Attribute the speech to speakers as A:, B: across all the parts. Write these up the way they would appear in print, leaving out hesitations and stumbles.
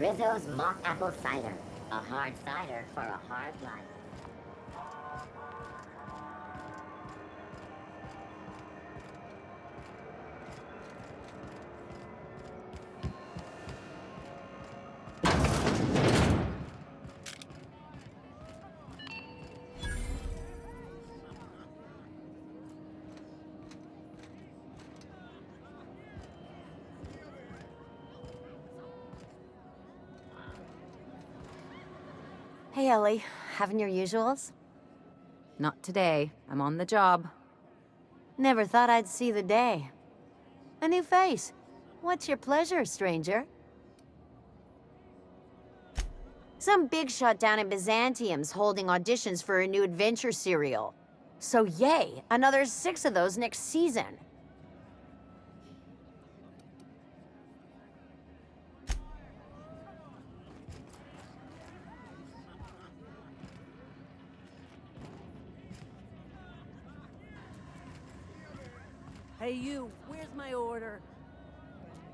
A: Rizzo's mock apple cider. A hard cider for a hard life.
B: Hey, Ellie. Having your usuals?
C: Not today. I'm on the job.
B: Never thought I'd see the day. A new face. What's your pleasure, stranger? Some big shot down in Byzantium's holding auditions for a new adventure serial. So yay, another 6 of those next season.
D: Hey you, where's my order?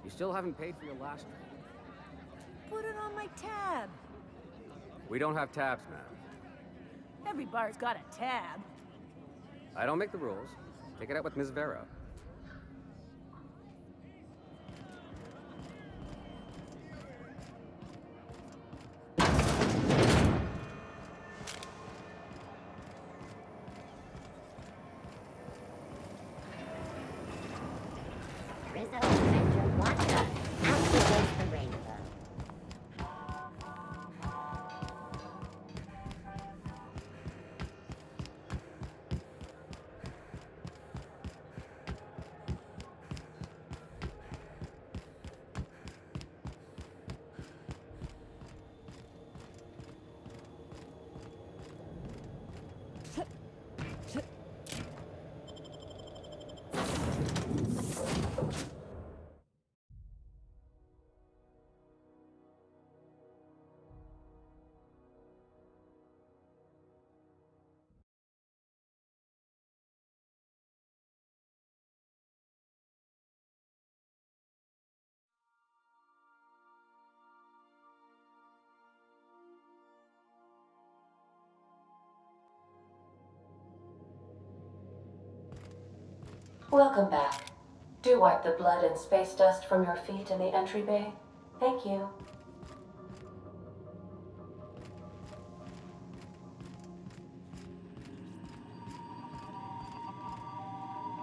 E: You still haven't paid for your last drink.
D: Put it on my tab.
E: We don't have tabs, man.
D: Every bar's got a tab.
E: I don't make the rules. Take it out with Ms. Vera.
A: Rizzo Adventure Vodka. Activates the rainbow.
F: Welcome back. Do wipe the blood and space dust from your feet in the entry bay. Thank you.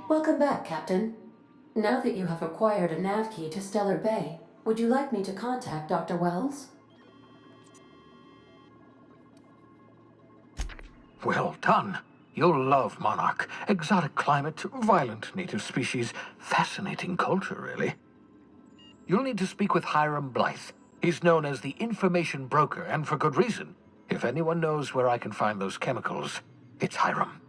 F: Welcome back, Captain. Now that you have acquired a nav key to Stellar Bay, would you like me to contact Dr. Wells?
G: Well done. You'll love Monarch. Exotic climate, violent native species, fascinating culture, really. You'll need to speak with Hiram Blythe. He's known as the information broker, and for good reason. If anyone knows where I can find those chemicals, it's Hiram.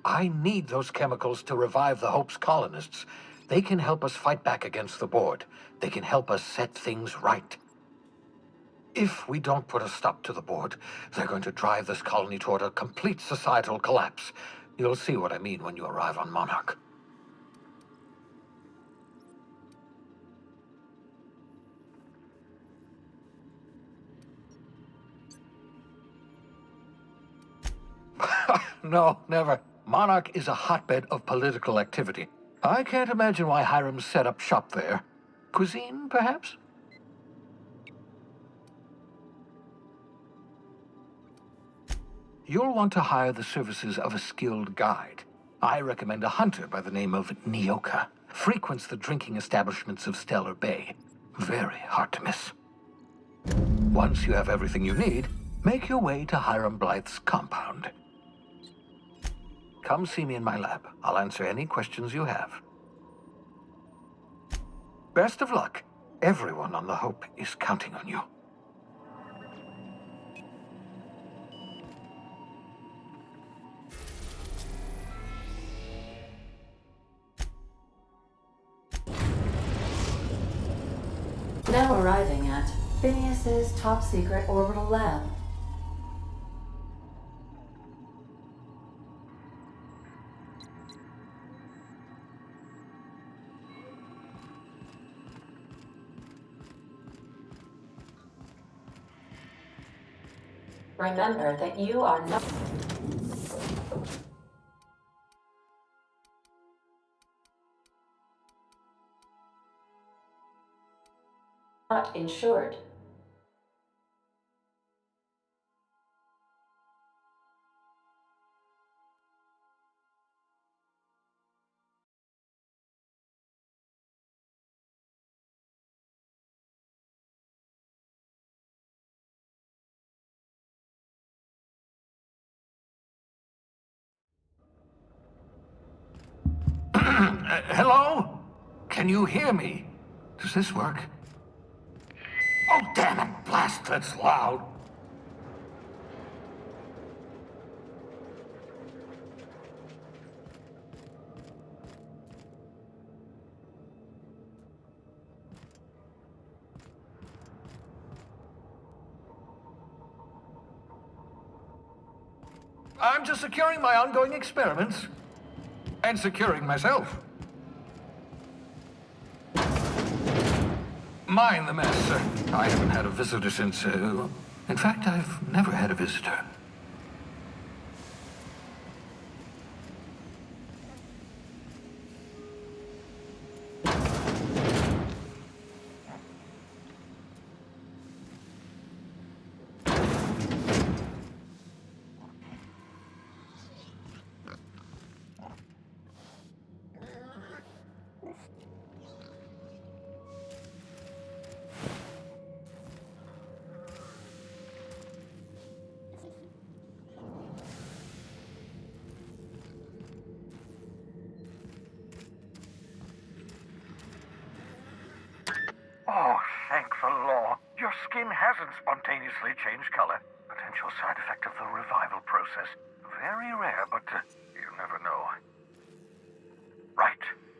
G: I need those chemicals to revive the Hope's colonists. They can help us fight back against the board. They can help us set things right. If we don't put a stop to the board, they're going to drive this colony toward a complete societal collapse. You'll see what I mean when you arrive on Monarch. No, never. Monarch is a hotbed of political activity. I can't imagine why Hiram set up shop there. Cuisine, perhaps? You'll want to hire the services of a skilled guide. I recommend a hunter by the name of Nyoka. Frequents the drinking establishments of Stellar Bay. Very hard to miss. Once you have everything you need, make your way to Hiram Blythe's compound. Come see me in my lab. I'll answer any questions you have. Best of luck. Everyone on the Hope is counting on you.
F: Now arriving at Phineas's top-secret orbital lab. Remember that you are not insured.
G: Hello? Can you hear me? Does this work? Oh, damn it! Blast, that's loud. I'm just securing my ongoing experiments. And securing myself. Mind the mess. I haven't had a visitor since, in fact, I've never had a visitor.
H: Oh, thank the law. Your skin hasn't spontaneously changed color. Potential side effect of the revival process. Very rare, but you never know. Right.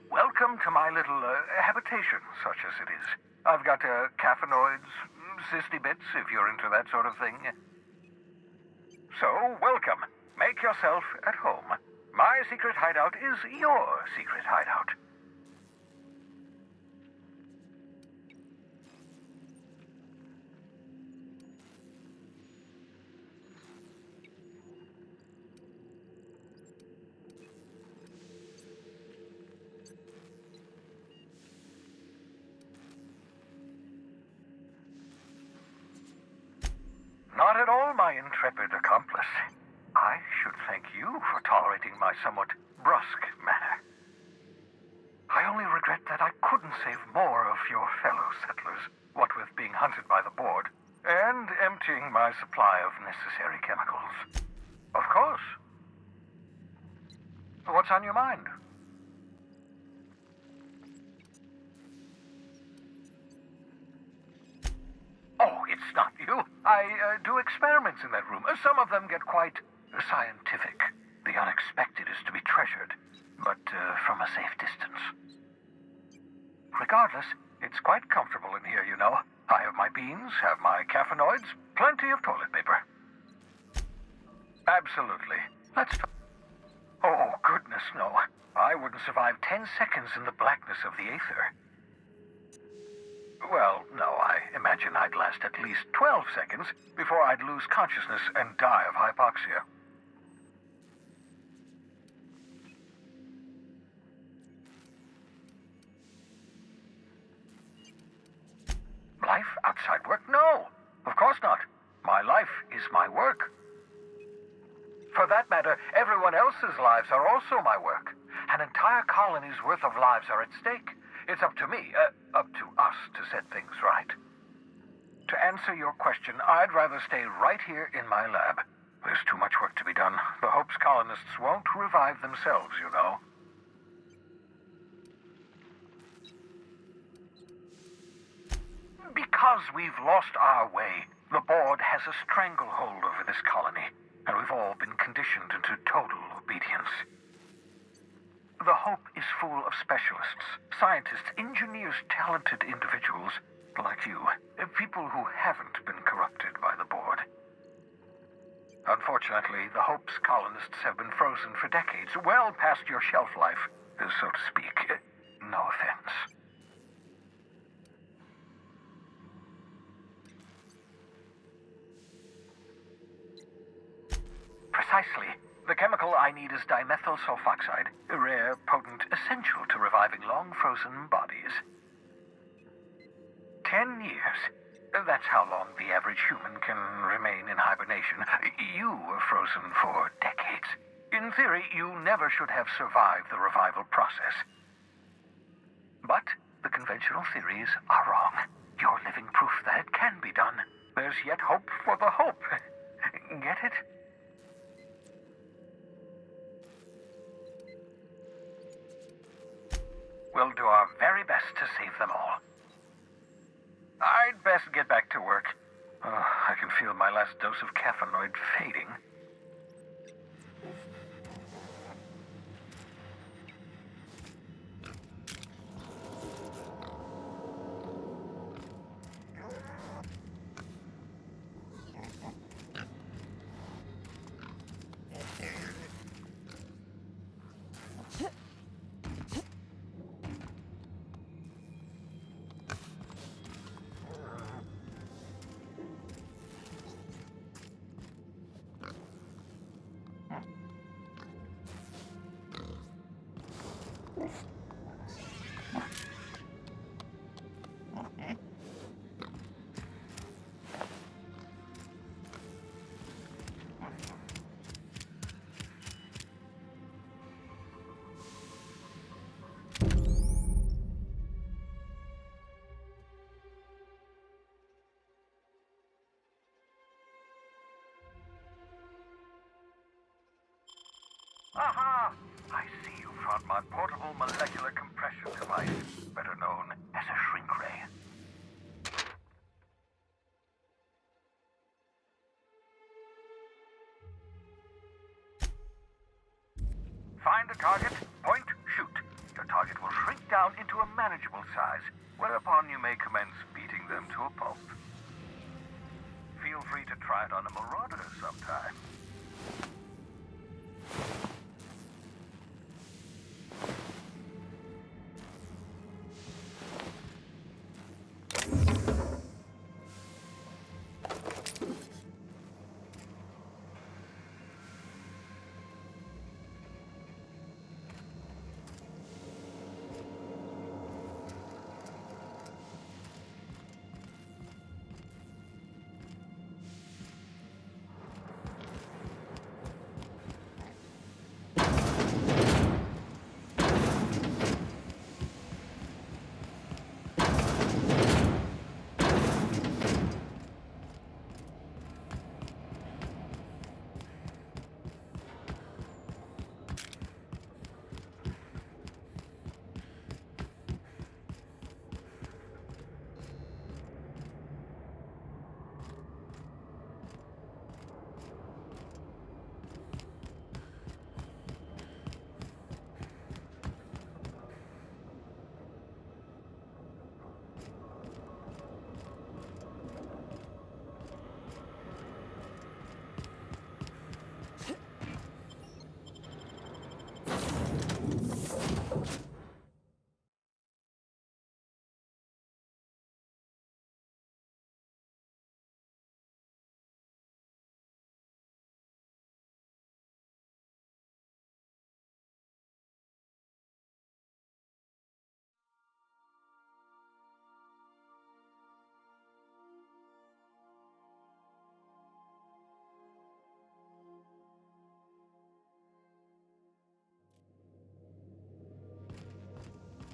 H: Welcome to my little habitation, such as it is. I've got caffeinoids, cysty bits, if you're into that sort of thing. So, welcome. Make yourself at home. My secret hideout is your secret hideout. Not at all, my intrepid accomplice. I should thank you for tolerating my somewhat brusque manner. I only regret that I couldn't save more of your fellow settlers, what with being hunted by the board, and emptying my supply of necessary chemicals. Of course. What's on your mind? Oh, it's not you. I do experiments in that room. Some of them get quite scientific. The unexpected is to be treasured, but from a safe distance. Regardless, it's quite comfortable in here, you know. I have my beans, have my caffeinoids, plenty of toilet paper. Absolutely. Let's talk. Oh, goodness, no. I wouldn't survive 10 seconds in the blackness of the aether. Well, no, I imagine I'd last at least 12 seconds before I'd lose consciousness and die of hypoxia. Life outside work? No, of course not. My life is my work. For that matter, everyone else's lives are also my work. An entire colony's worth of lives are at stake. It's up to me, up to us to set things right. To answer your question, I'd rather stay right here in my lab. There's too much work to be done. The Hope's colonists won't revive themselves, you know. Because we've lost our way, the board has a stranglehold over this colony, and we've all been conditioned into total obedience. The Hope is full of specialists, scientists, engineers, talented individuals like you, people who haven't been corrupted by the board. Unfortunately, the Hope's colonists have been frozen for decades, well past your shelf life, so to speak. No offense. Precisely. The chemical I need is dimethyl sulfoxide, a rare, potent, essential to reviving long-frozen bodies. 10 years. That's how long the average human can remain in hibernation. You were frozen for decades. In theory, you never should have survived the revival process. But the conventional theories are wrong. You're living proof that it can be done. There's yet hope for the hope. Get it? We'll do our very best to save them all. I'd best get back to work. I can feel my last dose of caffeinoid fading. Aha! I see you found my portable molecular compression device, better known as a shrink ray. Find a target, point, shoot. Your target will shrink down into a manageable size, whereupon you may commence beating them to a pulp. Feel free to try it on a marauder sometime.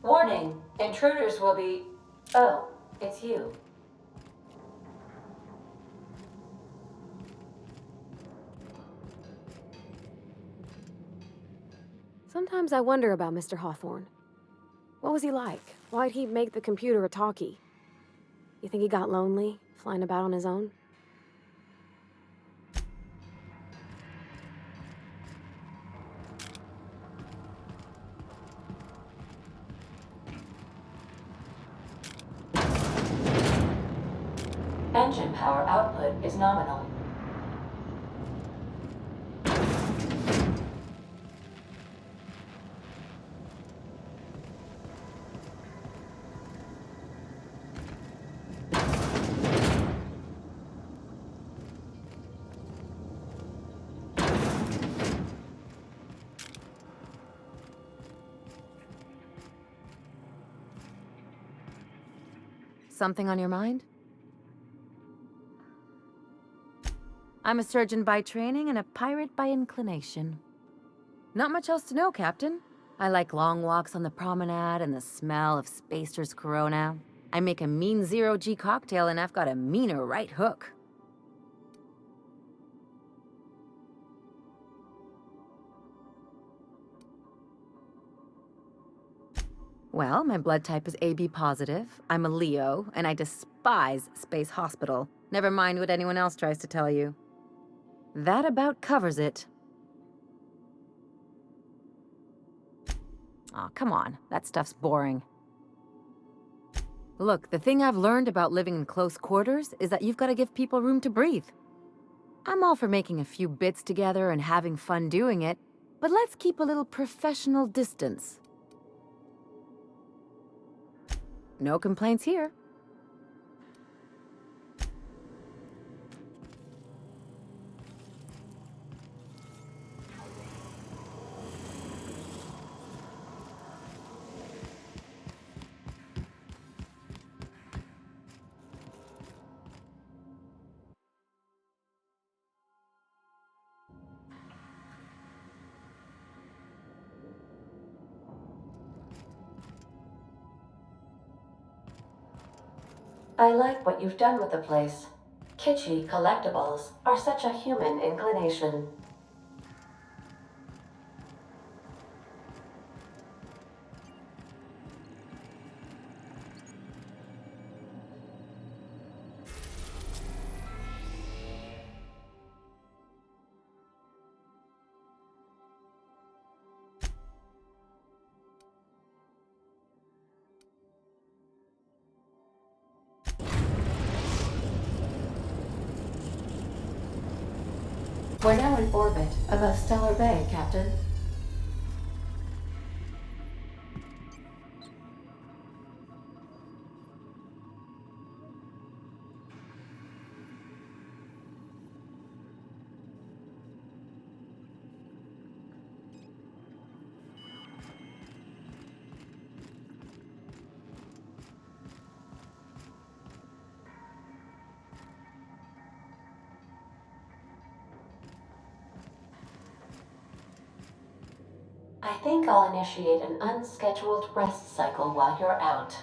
F: Warning, intruders will be... Oh, it's you.
I: Sometimes I wonder about Mr. Hawthorne. What was he like? Why'd he make the computer a talkie? You think he got lonely, flying about on his own?
F: Engine power output is nominal.
C: Something on your mind? I'm a surgeon by training and a pirate by inclination. Not much else to know, Captain. I like long walks on the promenade and the smell of Spacer's Corona. I make a mean zero-G cocktail and I've got a meaner right hook. Well, my blood type is AB positive. I'm a Leo, and I despise Space Hospital. Never mind what anyone else tries to tell you. That about covers it. Aw, come on. That stuff's boring. Look, the thing I've learned about living in close quarters is that you've got to give people room to breathe. I'm all for making a few bits together and having fun doing it, but let's keep a little professional distance. No complaints here.
F: I like what you've done with the place. Kitschy collectibles are such a human inclination. We're now in orbit above Stellar Bay, Captain. I think I'll initiate an unscheduled rest cycle while you're out.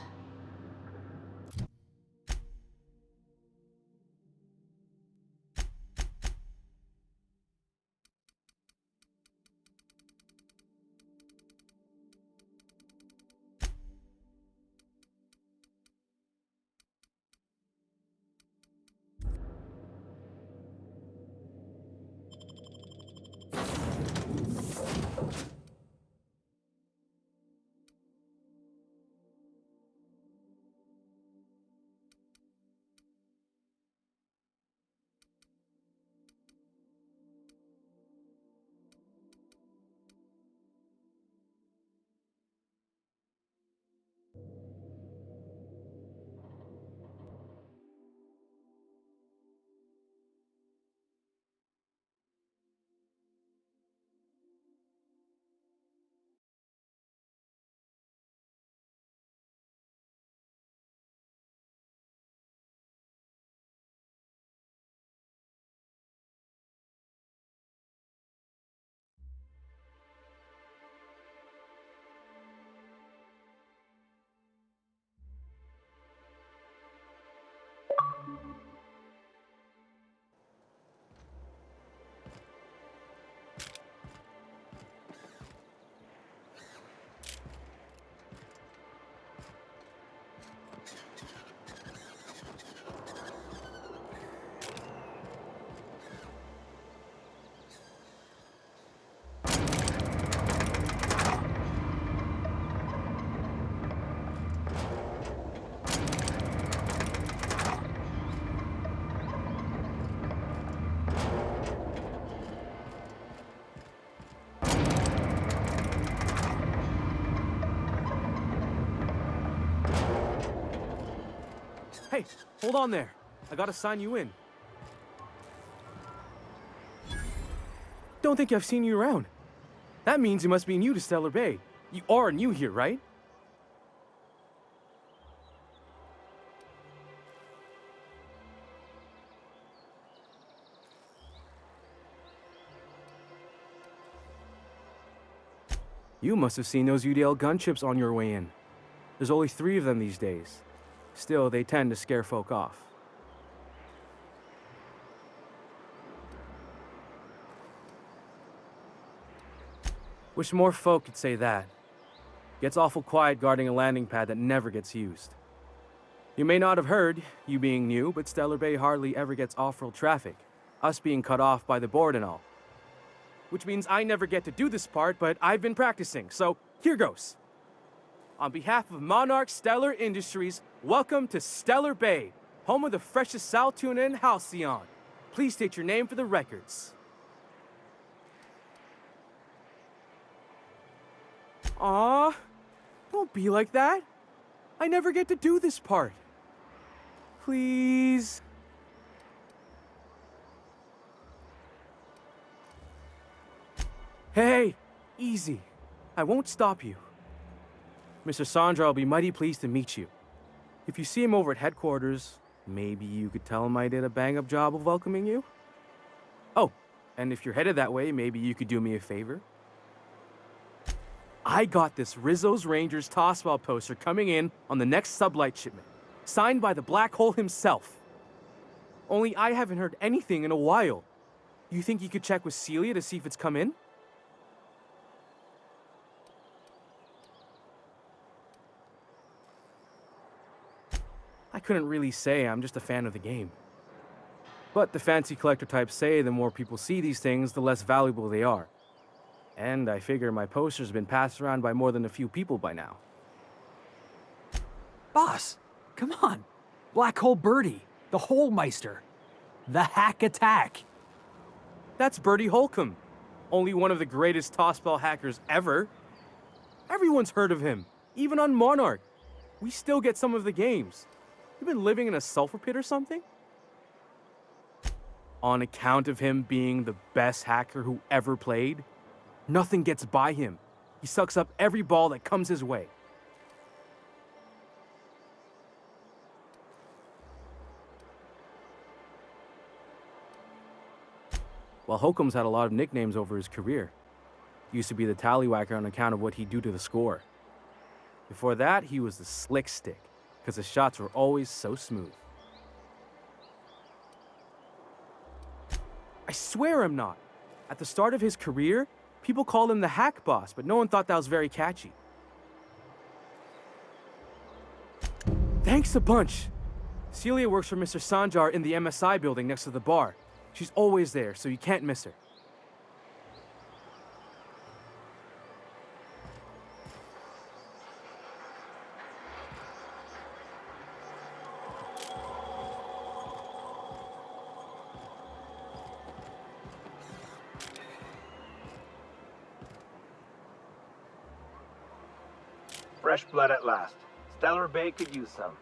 J: Hey, hold on there. I gotta sign you in. Don't think I've seen you around. That means you must be new to Stellar Bay. You are new here, right? You must have seen those UDL gunships on your way in. There's only 3 of them these days. Still, they tend to scare folk off. Wish more folk could say that. Gets awful quiet guarding a landing pad that never gets used. You may not have heard, you being new, but Stellar Bay hardly ever gets off-road traffic, us being cut off by the board and all. Which means I never get to do this part, but I've been practicing, so here goes. On behalf of Monarch Stellar Industries, welcome to Stellar Bay, home of the freshest sal tuna and halcyon. Please state your name for the records. Aw, don't be like that. I never get to do this part. Please. Hey, easy. I won't stop you. Mr. Sandra will be mighty pleased to meet you. If you see him over at headquarters, maybe you could tell him I did a bang-up job of welcoming you? Oh, and if you're headed that way, maybe you could do me a favor? I got this Rizzo's Rangers tossball poster coming in on the next sublight shipment, signed by the Black Hole himself. Only I haven't heard anything in a while. You think you could check with Celia to see if it's come in? I couldn't really say, I'm just a fan of the game. But the fancy collector types say the more people see these things, the less valuable they are. And I figure my poster's been passed around by more than a few people by now.
K: Boss, come on. Black Hole Birdie, the Holmeister, the Hack Attack.
J: That's Bertie Holcomb, only one of the greatest tossball hackers ever. Everyone's heard of him, even on Monarch. We still get some of the games. You been living in a sulfur pit or something? On account of him being the best hacker who ever played, nothing gets by him. He sucks up every ball that comes his way. Well, Holcomb's had a lot of nicknames over his career. Used to be the tallywhacker on account of what he'd do to the score. Before that, he was the slick stick, because his shots were always so smooth. I swear I'm not. At the start of his career, people called him the Hack Boss, but no one thought that was very catchy. Thanks a bunch. Celia works for Mr. Sanjar in the MSI building next to the bar. She's always there, so you can't miss her.
L: Fresh blood at last. Stellar Bay could use some.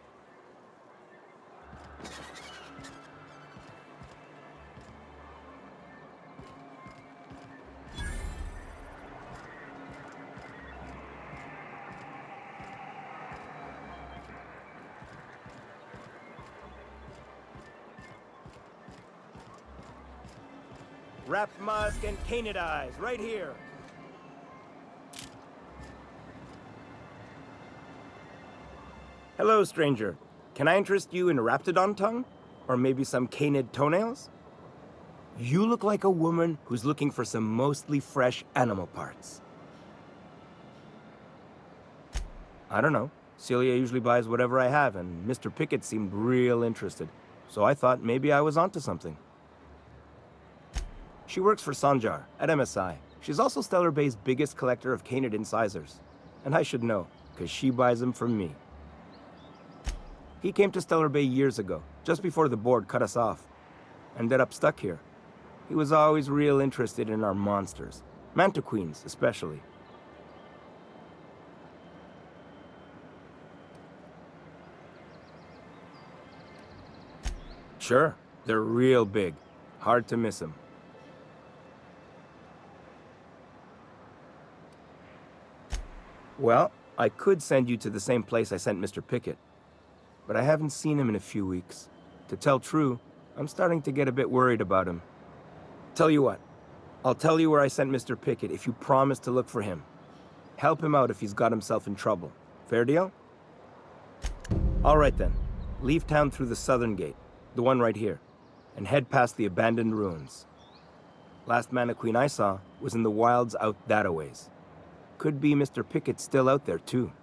L: Wrap musk and canid eyes, right here. Hello, stranger. Can I interest you in a raptidon tongue? Or maybe some canid toenails? You look like a woman who's looking for some mostly fresh animal parts. I don't know. Celia usually buys whatever I have, and Mr. Pickett seemed real interested. So I thought maybe I was onto something. She works for Sanjar at MSI. She's also Stellar Bay's biggest collector of canid incisors. And I should know, because she buys them from me. He came to Stellar Bay years ago, just before the board cut us off. Ended up stuck here. He was always real interested in our monsters. Mantiqueens, especially. Sure, they're real big. Hard to miss them. Well, I could send you to the same place I sent Mr. Pickett. But I haven't seen him in a few weeks. To tell true, I'm starting to get a bit worried about him. Tell you what, I'll tell you where I sent Mr. Pickett if you promise to look for him. Help him out if he's got himself in trouble. Fair deal? All right then. Leave town through the southern gate, the one right here, and head past the abandoned ruins. Last mannequin I saw was in the wilds out that-a-ways. Could be Mr. Pickett still out there, too.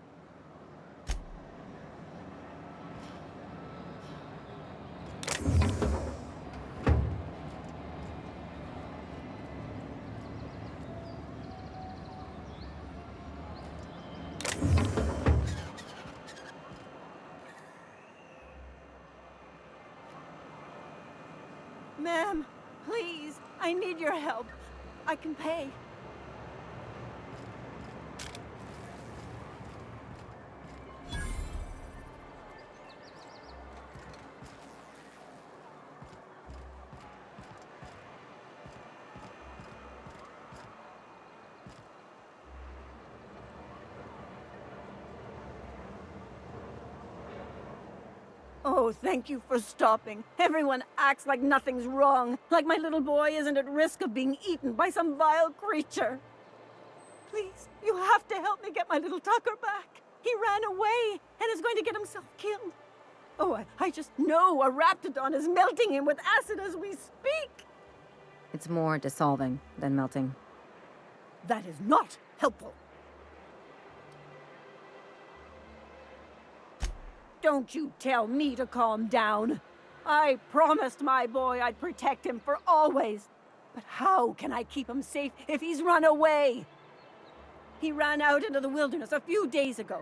D: Ma'am, please, I need your help. I can pay. Oh, thank you for stopping. Everyone acts like nothing's wrong, like my little boy isn't at risk of being eaten by some vile creature. Please, you have to help me get my little Tucker back. He ran away and is going to get himself killed. Oh, I just know a raptidon is melting him with acid as we speak.
C: It's more dissolving than melting.
D: That is not helpful. Don't you tell me to calm down. I promised my boy I'd protect him for always. But how can I keep him safe if he's run away? He ran out into the wilderness a few days ago.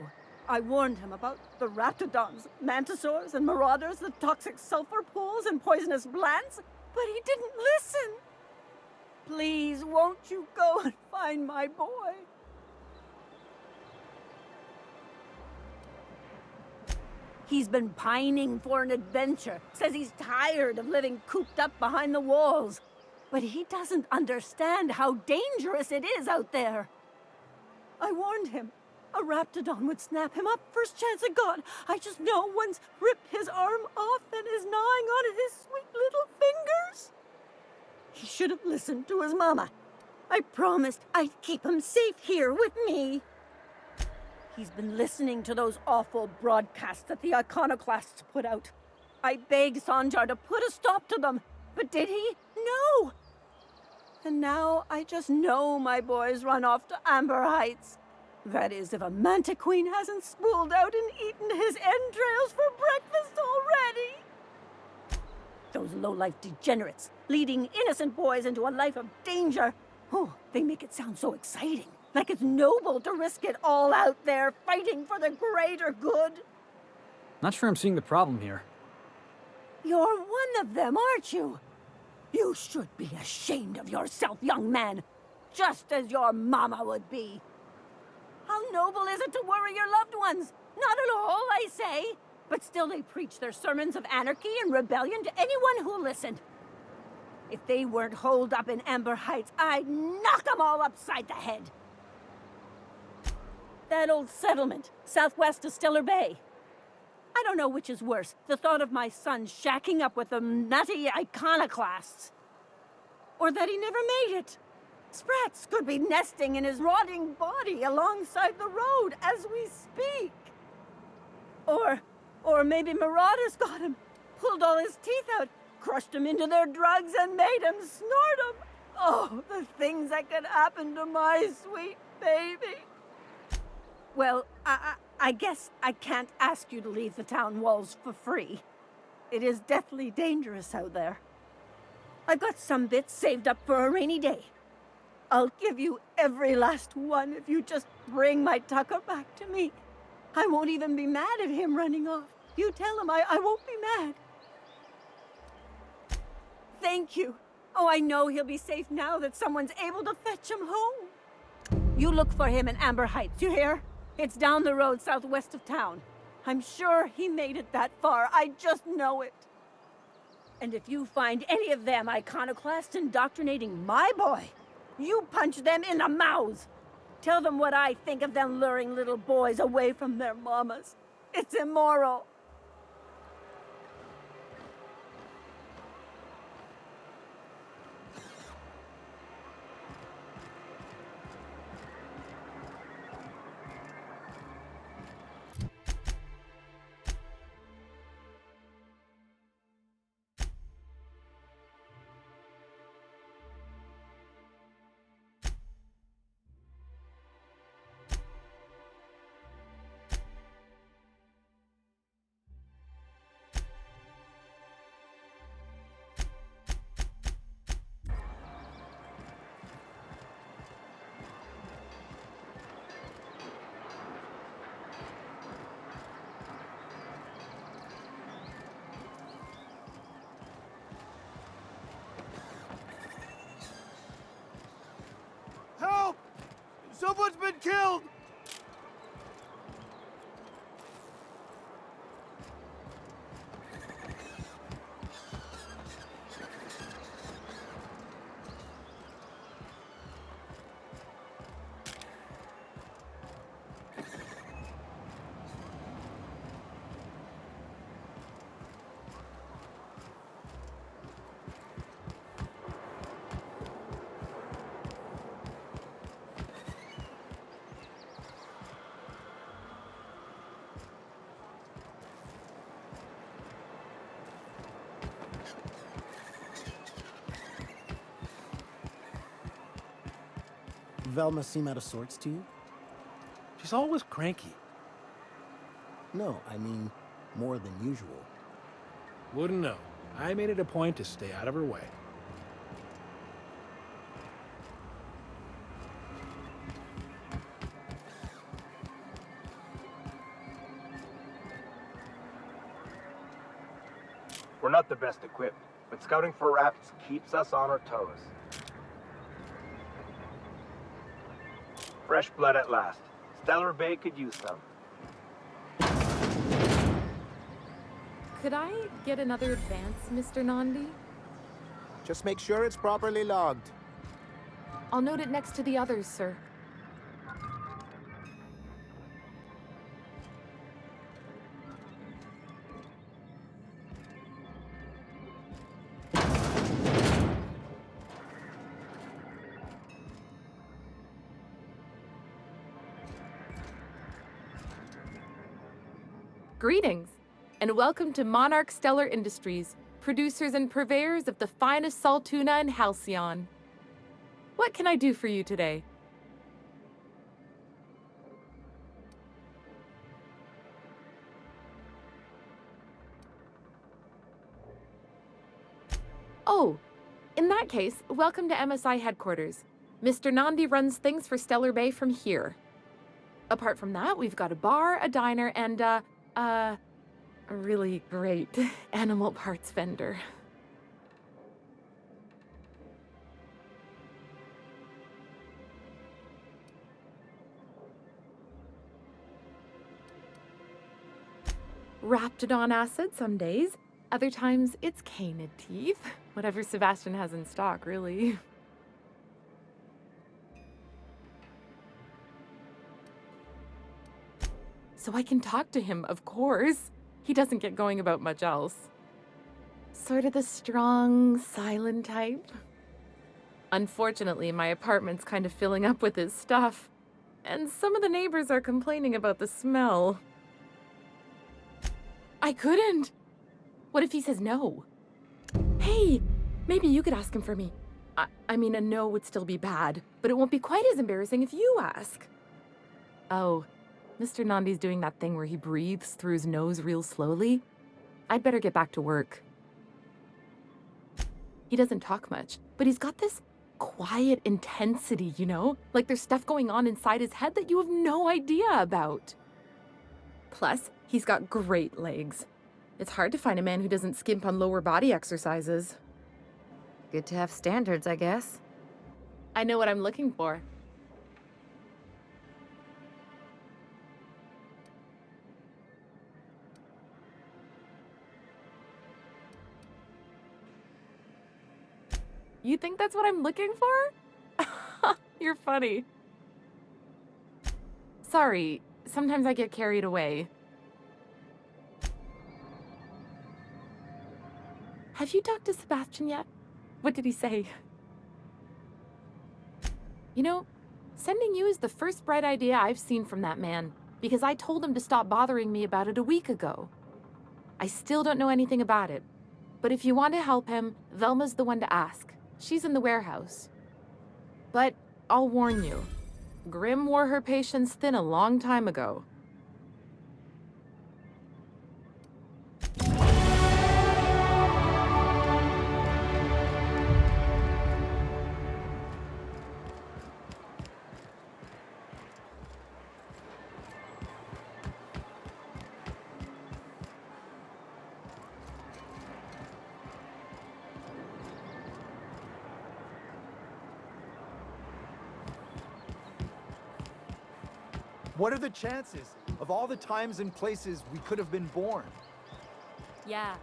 D: I warned him about the raptidons, mantisaurs, and marauders, the toxic sulfur pools, and poisonous plants, but he didn't listen. Please, won't you go and find my boy? He's been pining for an adventure. Says he's tired of living cooped up behind the walls. But he doesn't understand how dangerous it is out there. I warned him. A raptidon would snap him up first chance it got. I just know one's ripped his arm off and is gnawing on his sweet little fingers. He should have listened to his mama. I promised I'd keep him safe here with me. He's been listening to those awful broadcasts that the iconoclasts put out. I begged Sanjar to put a stop to them, but did he? No! And now I just know my boy's run off to Amber Heights. That is, if a mantiqueen hasn't spooled out and eaten his entrails for breakfast already. Those low-life degenerates, leading innocent boys into a life of danger. Oh, they make it sound so exciting. Like it's noble to risk it all out there, fighting for the greater good.
K: Not sure I'm seeing the problem here.
D: You're one of them, aren't you? You should be ashamed of yourself, young man. Just as your mama would be. How noble is it to worry your loved ones? Not at all, I say. But still they preach their sermons of anarchy and rebellion to anyone who'll listen. If they weren't holed up in Amber Heights, I'd knock them all upside the head. That old settlement, southwest of Stellar Bay. I don't know which is worse, the thought of my son shacking up with them nutty iconoclasts. Or that he never made it. Sprats could be nesting in his rotting body alongside the road as we speak. Or maybe marauders got him, pulled all his teeth out, crushed him into their drugs and made him snort them. Oh, the things that could happen to my sweet baby. Well, I guess I can't ask you to leave the town walls for free. It is deathly dangerous out there. I've got some bits saved up for a rainy day. I'll give you every last one if you just bring my Tucker back to me. I won't even be mad at him running off. You tell him I won't be mad. Thank you. Oh, I know he'll be safe now that someone's able to fetch him home. You look for him in Amber Heights, you hear? It's down the road southwest of town. I'm sure he made it that far. I just know it. And if you find any of them iconoclasts indoctrinating my boy, you punch them in the mouths. Tell them what I think of them luring little boys away from their mamas. It's immoral.
L: Someone's been killed!
M: Velma seem out of sorts to you?
K: She's always cranky.
M: No, I mean more than usual.
K: Wouldn't know. I made it a point to stay out of her way.
L: We're not the best equipped, but scouting for rafts keeps us on our toes. Fresh blood at last. Stellar Bay could use some.
N: Could I get another advance, Mr. Nandi?
M: Just make sure it's properly logged.
N: I'll note it next to the others, sir. Greetings, and welcome to Monarch Stellar Industries, producers and purveyors of the finest salt tuna in Halcyon. What can I do for you today? Oh, in that case, welcome to MSI headquarters. Mr. Nandi runs things for Stellar Bay from here. Apart from that, we've got a bar, a diner, and a really great animal parts vendor. Raptidon acid some days. Other times it's canid teeth. Whatever Sebastian has in stock, really. So I can talk to him, of course. He doesn't get going about much else. Sort of the strong, silent type. Unfortunately, my apartment's kind of filling up with his stuff. And some of the neighbors are complaining about the smell. I couldn't. What if he says no? Hey, maybe you could ask him for me. I mean, a no would still be bad, but it won't be quite as embarrassing if you ask. Oh, Mr. Nandi's doing that thing where he breathes through his nose real slowly. I'd better get back to work. He doesn't talk much, but he's got this quiet intensity, you know? Like there's stuff going on inside his head that you have no idea about. Plus, he's got great legs. It's hard to find a man who doesn't skimp on lower body exercises.
C: Good to have standards, I guess.
N: I know what I'm looking for. You think that's what I'm looking for? You're funny. Sorry, sometimes I get carried away. Have you talked to Sebastian yet? What did he say? You know, sending you is the first bright idea I've seen from that man, because I told him to stop bothering me about it a week ago. I still don't know anything about it, but if you want to help him, Velma's the one to ask. She's in the warehouse. But I'll warn you, Grimm wore her patience thin a long time ago.
O: What are the chances of all the times and places we could have been born?
N: Yeah.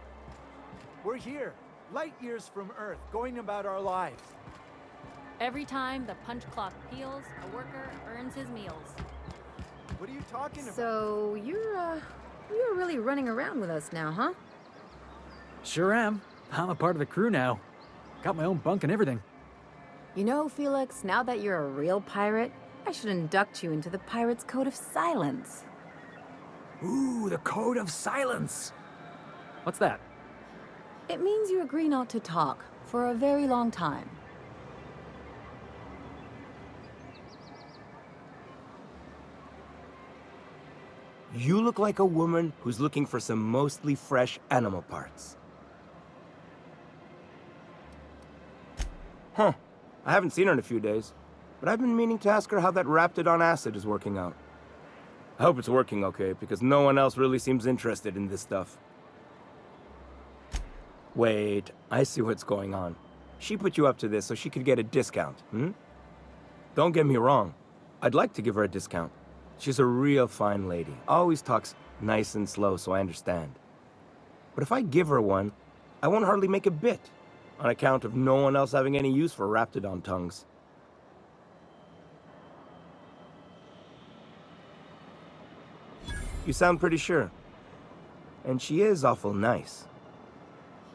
O: We're here, light years from Earth, going about our lives.
C: Every time the punch clock peels, a worker earns his meals.
O: What are you talking about?
C: So you're really running around with us now, huh?
K: Sure am. I'm a part of the crew now. Got my own bunk and everything.
C: You know, Felix, now that you're a real pirate, I should induct you into the Pirates' Code of Silence.
K: Ooh, the Code of Silence. What's that?
C: It means you agree not to talk for a very long time.
L: You look like a woman who's looking for some mostly fresh animal parts. Huh. I haven't seen her in a few days, but I've been meaning to ask her how that Raptidon acid is working out. I hope it's working okay, because no one else really seems interested in this stuff. Wait, I see what's going on. She put you up to this so she could get a discount, hmm? Don't get me wrong. I'd like to give her a discount. She's a real fine lady. Always talks nice and slow, so I understand. But if I give her one, I won't hardly make a bit, on account of no one else having any use for Raptidon tongues. You sound pretty sure. And she is awful nice.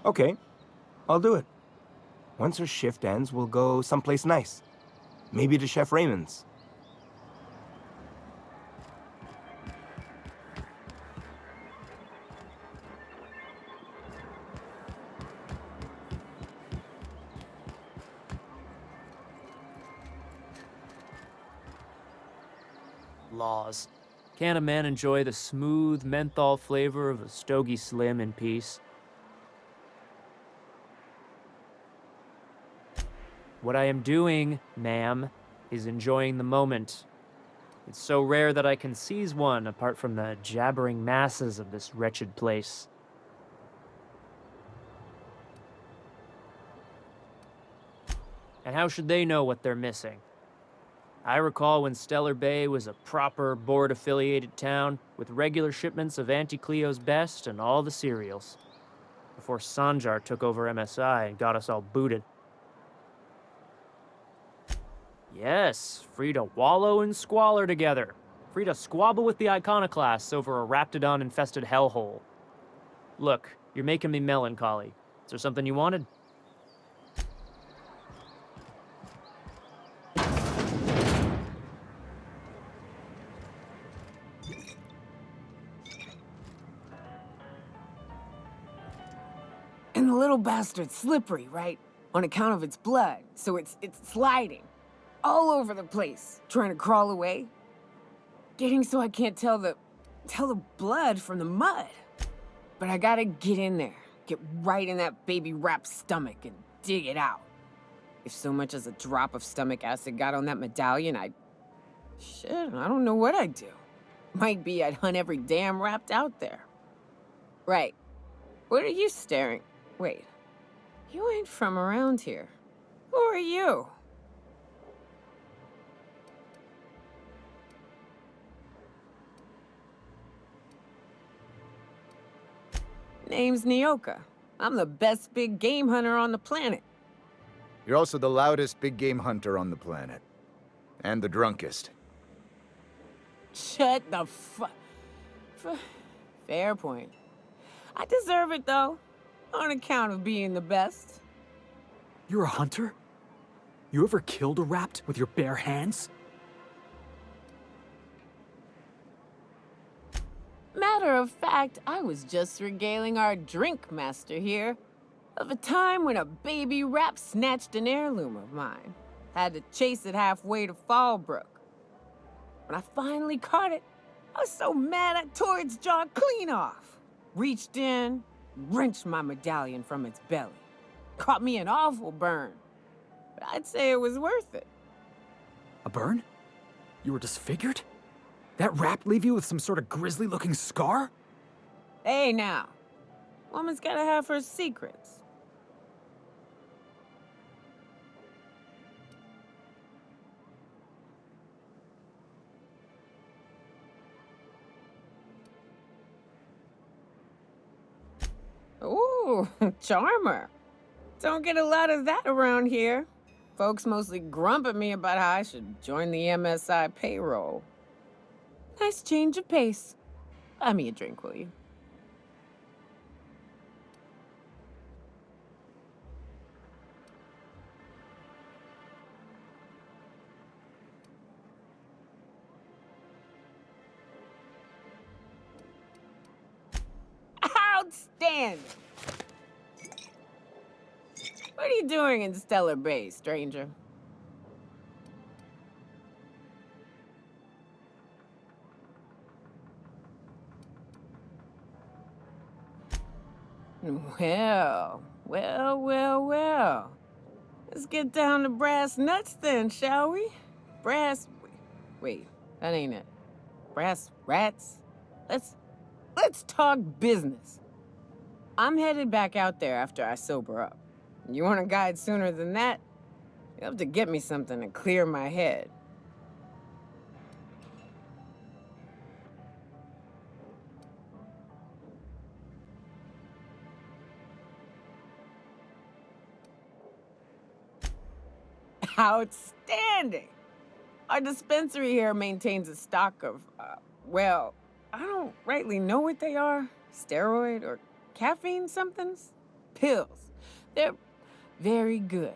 L: Okay, I'll do it. Once her shift ends, we'll go someplace nice. Maybe to Chef Raymond's.
P: Laws. Can't a man enjoy the smooth menthol flavor of a Stogie Slim in peace? What I am doing, ma'am, is enjoying the moment. It's so rare that I can seize one apart from the jabbering masses of this wretched place. And how should they know what they're missing? I recall when Stellar Bay was a proper board-affiliated town with regular shipments of Auntie Cleo's best and all the cereals. Before Sanjar took over MSI and got us all booted. Yes, free to wallow in squalor together. Free to squabble with the iconoclasts over a Raptidon-infested hellhole. Look, you're making me melancholy. Is there something you wanted?
Q: And the little bastard's slippery, right? On account of its blood, so it's sliding. All over the place, trying to crawl away. Getting so I can't tell the blood from the mud. But I gotta get in there, get right in that baby rap's stomach and dig it out. If so much as a drop of stomach acid got on that medallion, shit, I don't know what I'd do. Might be I'd hunt every damn rapt out there. Right. What are you staring? Wait. You ain't from around here. Who are you? Name's Nyoka. I'm the best big game hunter on the planet.
R: You're also the loudest big game hunter on the planet. And the drunkest.
Q: Shut the Fair point. I deserve it, though. On account of being the best.
K: You're a hunter? You ever killed a rapt with your bare hands?
Q: Matter of fact, I was just regaling our drink master here of a time when a baby rap snatched an heirloom of mine. Had to chase it halfway to Fallbrook. When I finally caught it, I was so mad I tore its jaw clean off. Reached in, wrenched my medallion from its belly. Caught me an awful burn, but I'd say it was worth it.
K: A burn? You were disfigured? That rapt leave you with some sort of grisly-looking scar?
Q: Hey now, woman's gotta have her secrets. Ooh, charmer. Don't get a lot of that around here. Folks mostly grump at me about how I should join the MSI payroll. Nice change of pace. Buy me a drink, will you? Outstanding! What are you doing in Stellar Bay, stranger? Well. Let's get down to brass nuts then, shall we? Wait, that ain't it. Brass rats? Let's talk business. I'm headed back out there after I sober up. You want a guide sooner than that? You'll have to get me something to clear my head. Outstanding! Our dispensary here maintains a stock of, well, I don't rightly know what they are. Steroid or caffeine somethings? Pills. They're very good.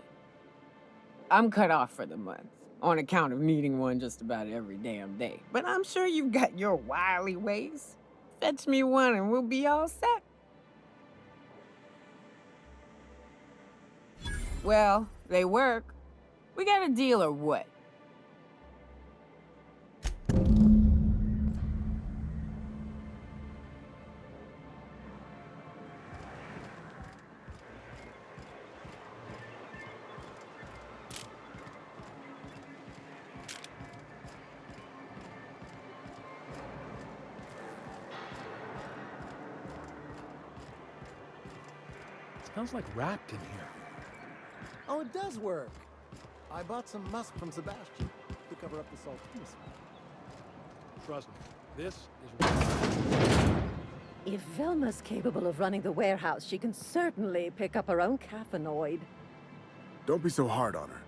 Q: I'm cut off for the month, on account of needing one just about every damn day. But I'm sure you've got your wily ways. Fetch me one and we'll be all set. Well, they work. We got a deal or what?
O: Smells like wrapped in here. Oh, it does work. I bought some musk from Sebastian to cover up the saltiness smell. Trust me, this is
S: If Velma's capable of running the warehouse, she can certainly pick up her own caffeinoid.
T: Don't be so hard on her.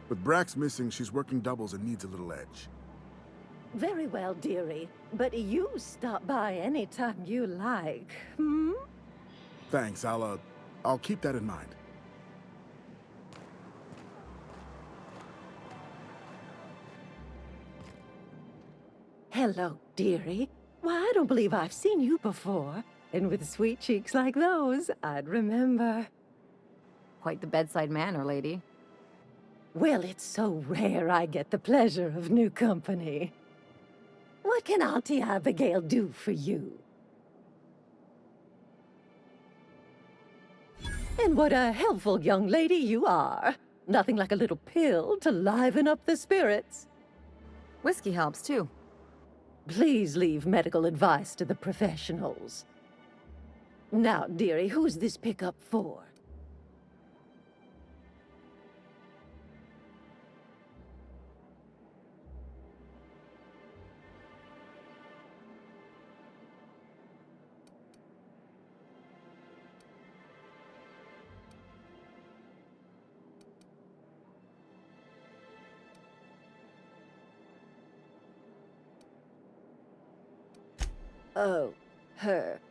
T: With Brax missing, she's working doubles and needs a little edge.
S: Very well, dearie. But you stop by anytime you like, hmm?
T: Thanks, I'll keep that in mind.
S: Hello, dearie. Why, I don't believe I've seen you before. And with sweet cheeks like those, I'd remember.
C: Quite the bedside manner, lady.
S: Well, it's so rare I get the pleasure of new company. What can Auntie Abigail do for you? And what a helpful young lady you are. Nothing like a little pill to liven up the spirits.
C: Whiskey helps, too.
S: Please leave medical advice to the professionals. Now, dearie, who's this pickup for? Oh, her.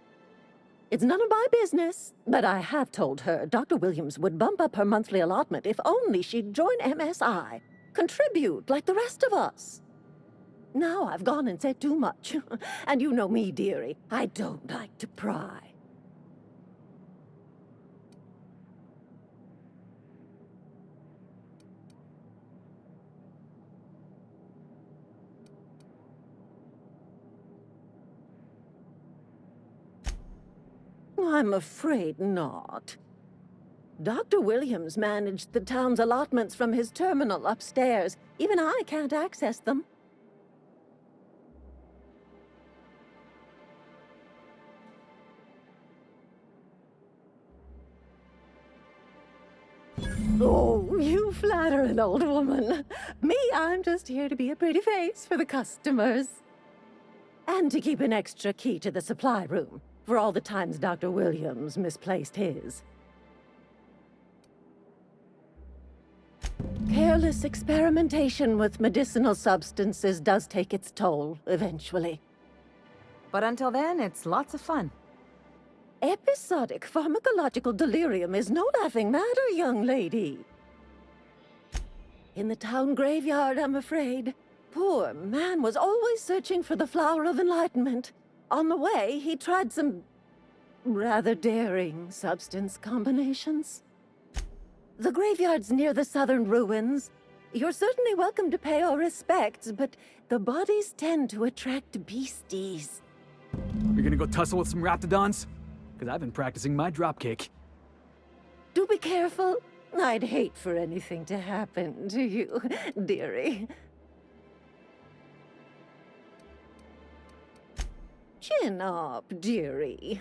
S: It's none of my business, but I have told her Dr. Williams would bump up her monthly allotment if only she'd join MSI. Contribute like the rest of us. Now I've gone and said too much. And you know me, dearie. I don't like to pry. I'm afraid not. Dr. Williams managed the town's allotments from his terminal upstairs. Even I can't access them. Oh, you flatter an old woman. Me, I'm just here to be a pretty face for the customers. And to keep an extra key to the supply room. for all the times Dr. Williams misplaced his. Careless experimentation with medicinal substances does take its toll, eventually.
C: But until then, it's lots of fun.
S: Episodic pharmacological delirium is no laughing matter, young lady. In the town graveyard, I'm afraid. Poor man was always searching for the flower of enlightenment. On the way, he tried some rather daring substance combinations. The graveyard's near the southern ruins. You're certainly welcome to pay our respects, but the bodies tend to attract beasties.
K: You're gonna go tussle with some raptidons? Because I've been practicing my dropkick.
S: Do be careful. I'd hate for anything to happen to you, dearie. Chin up, dearie.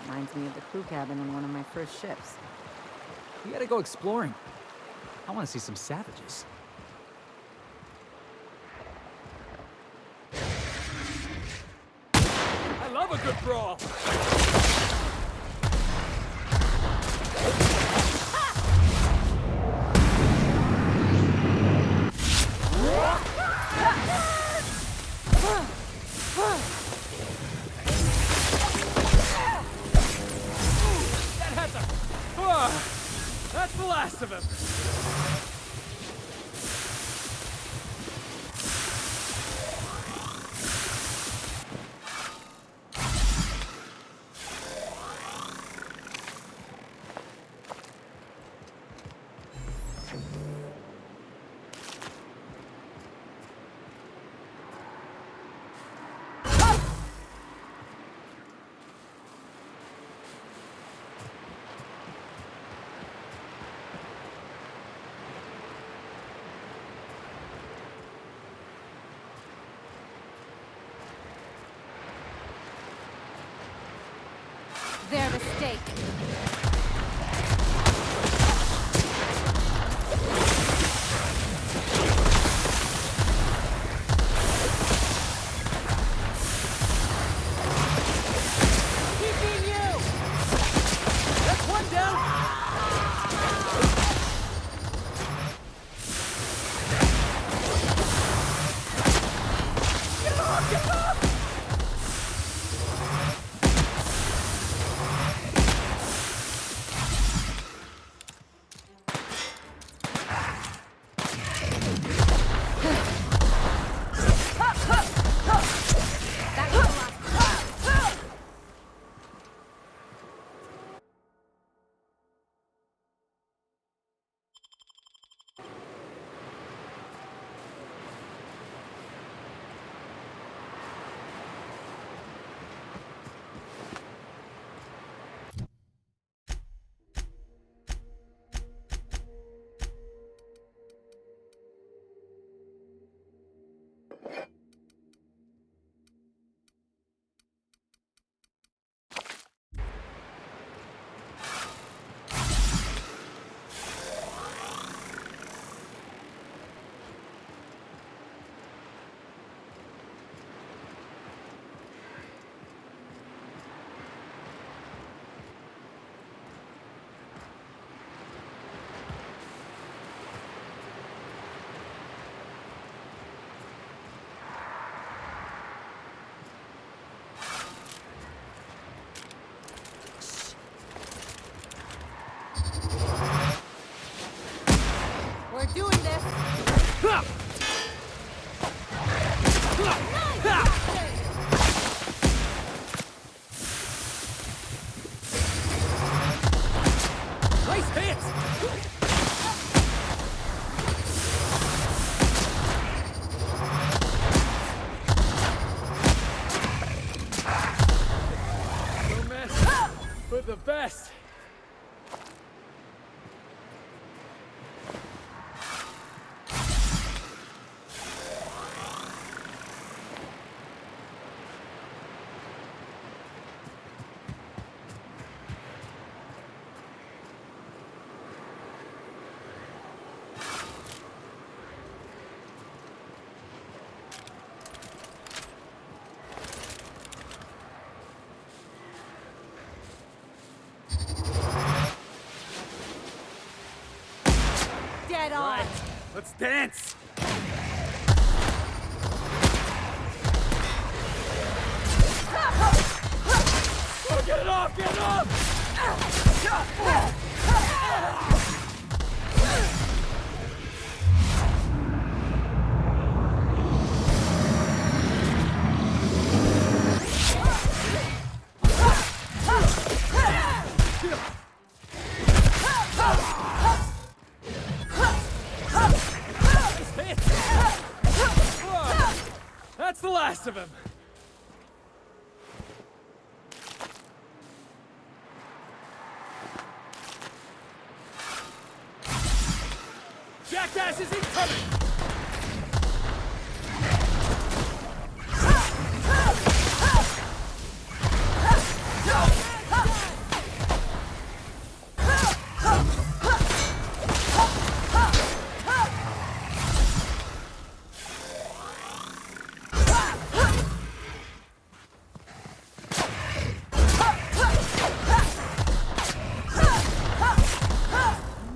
C: Reminds me of the crew cabin on one of my first ships.
K: We gotta go exploring. I want to see some savages. I love a good brawl! That's the last of him!
B: Their mistake.
K: Keeping you! That's one down! Get off! Get off!
J: But the best.
D: Dead on!
J: Right, let's dance! Oh, get it off! Get it off! That's the last of him! Jackass is incoming!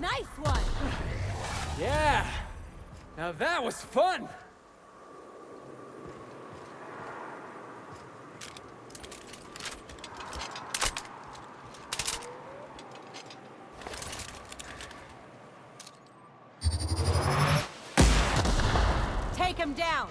D: Nice one!
J: Yeah! Now that was fun!
D: Take him down!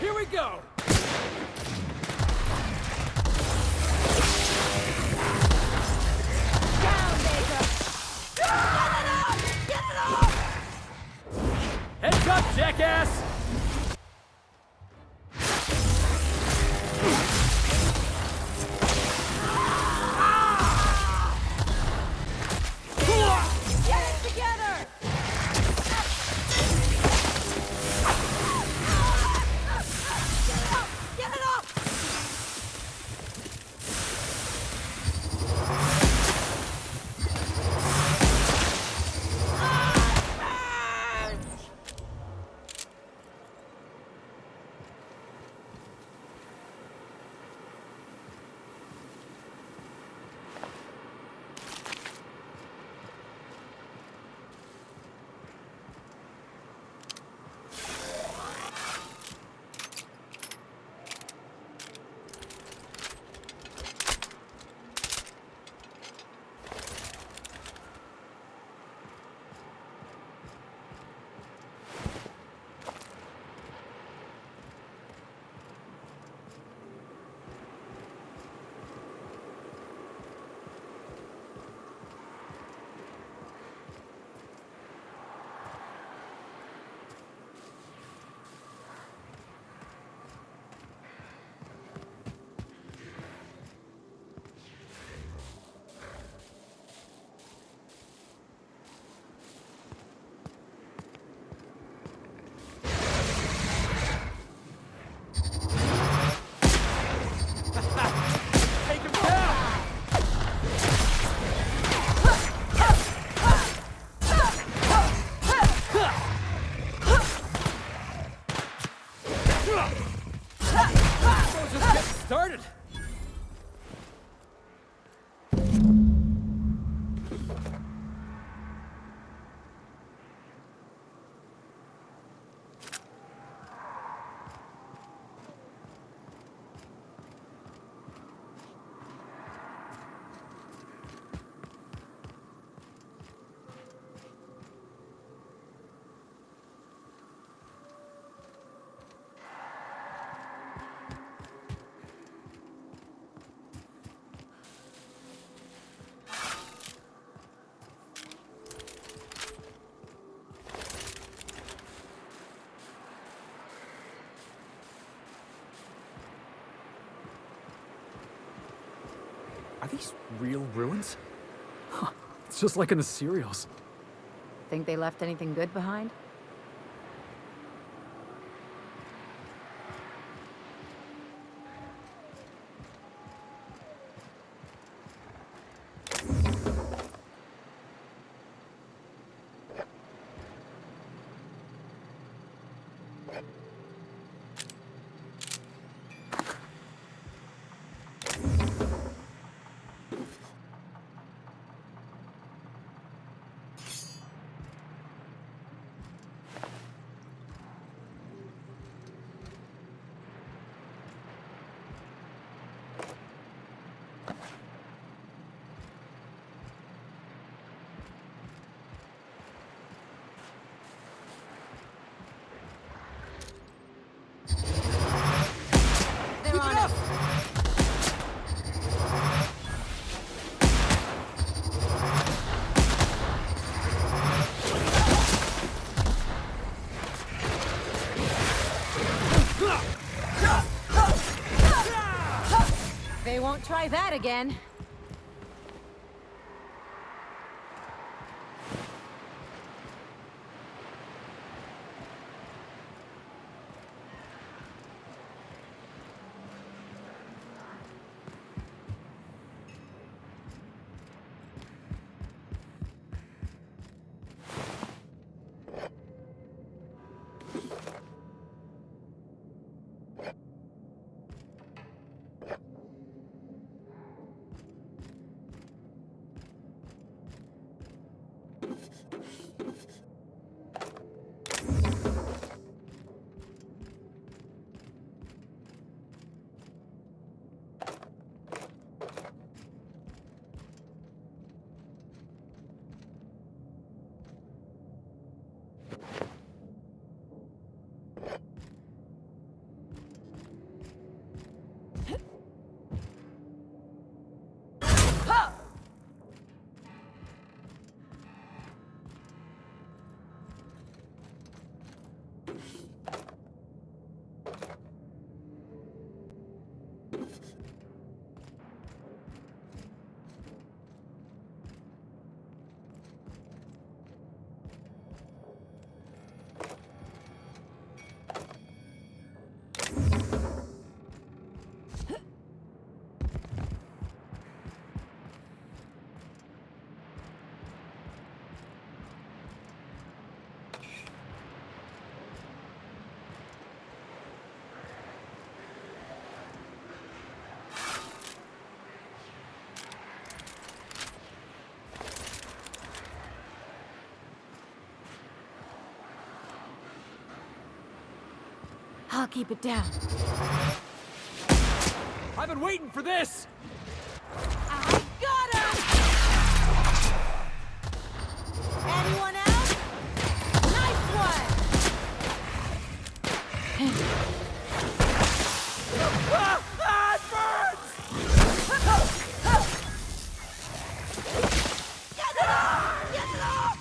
J: Here we go! Heads up, jackass!
D: Get it together! Get
K: Are these real ruins? Huh, it's just like in the serials.
C: Think they left anything good behind? They won't try that again. I'll keep it down.
J: I've been waiting for this!
B: I got him! Anyone else? Nice one!
J: It burns!
B: Get it off! Get it off!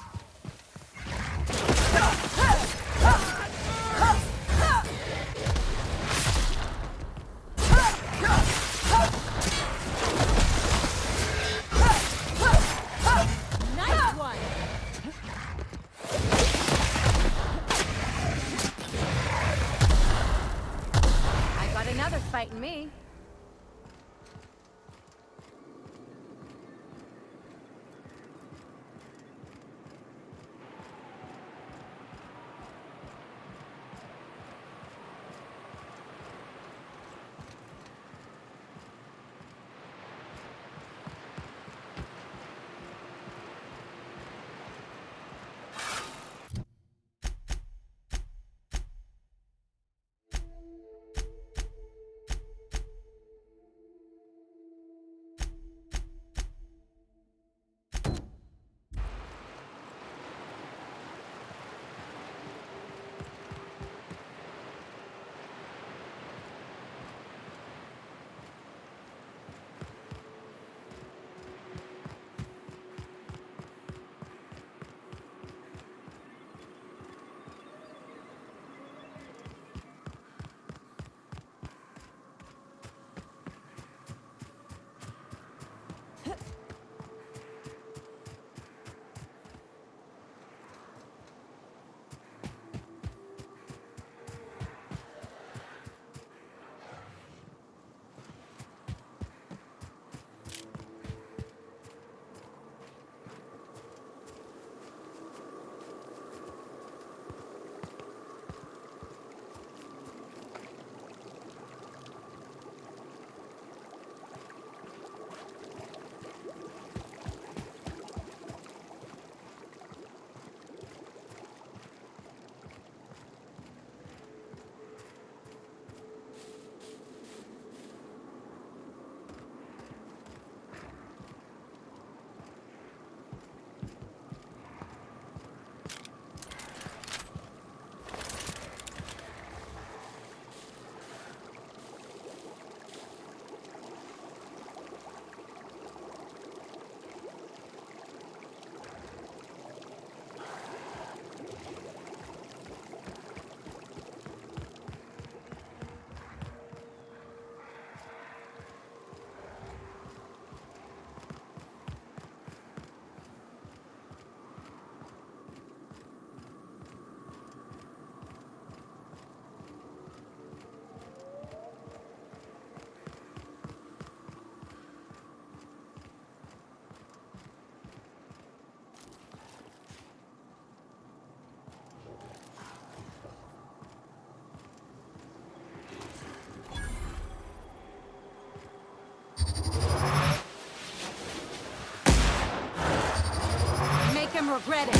C: him regret it.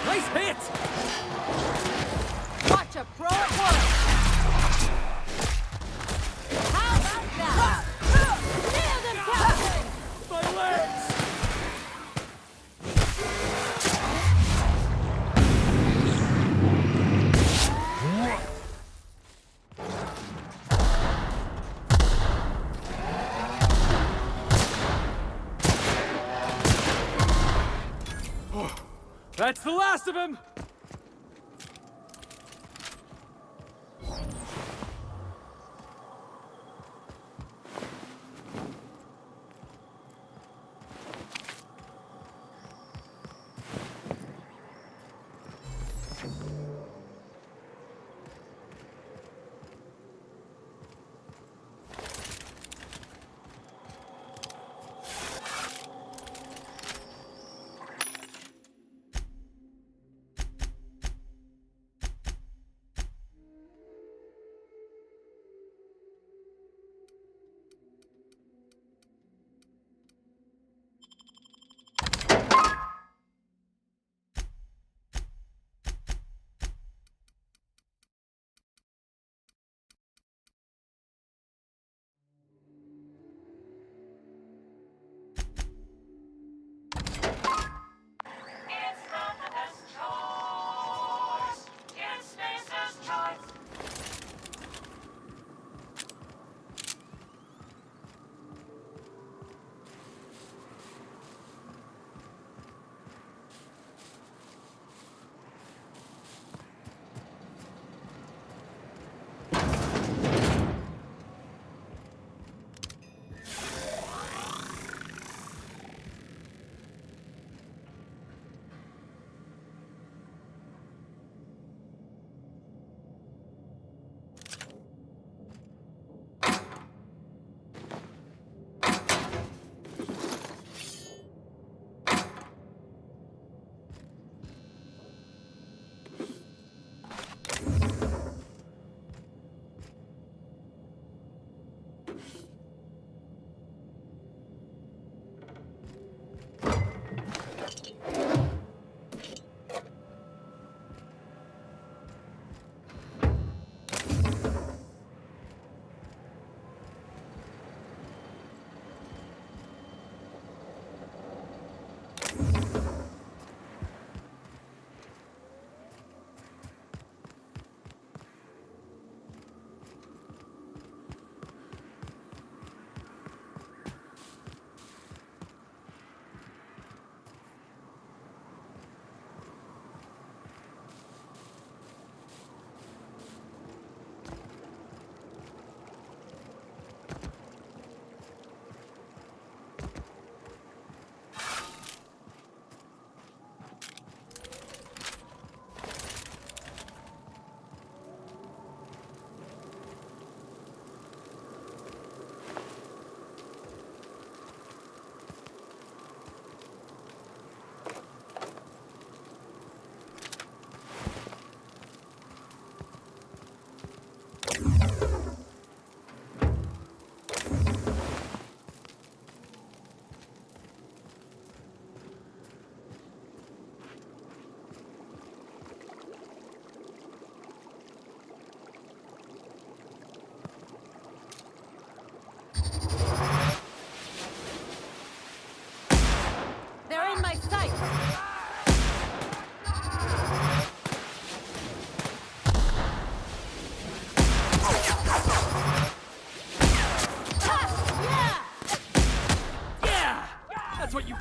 J: Nice hit!
C: Watch a pro at work. How about that? Nailed him, Captain!
J: My legs! That's the last of him!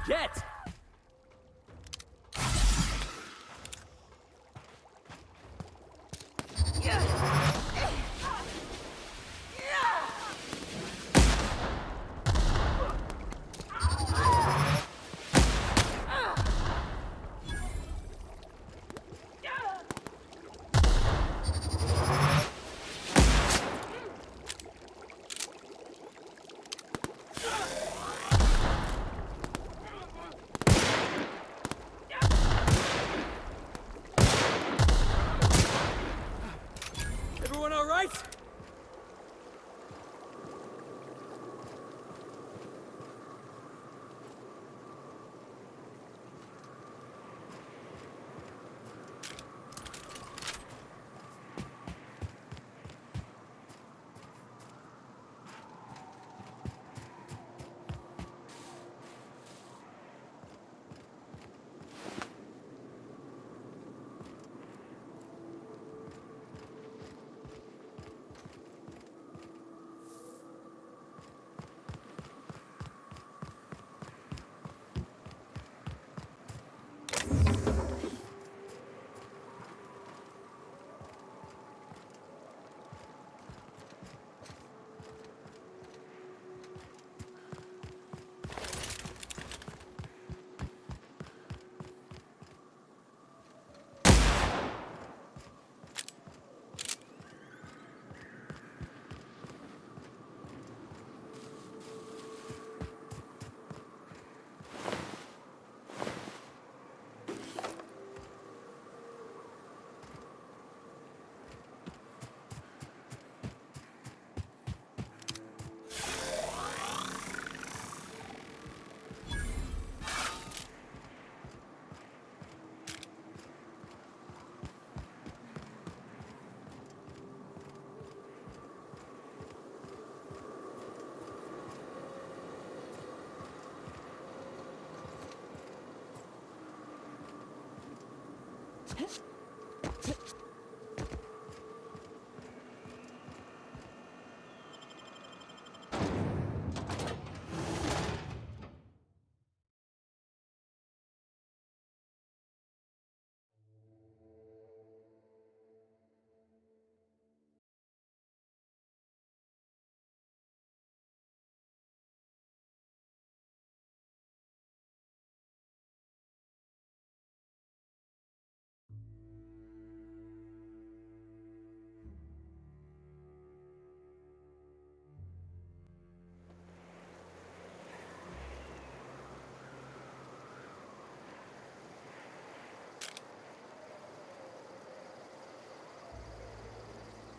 J: Get!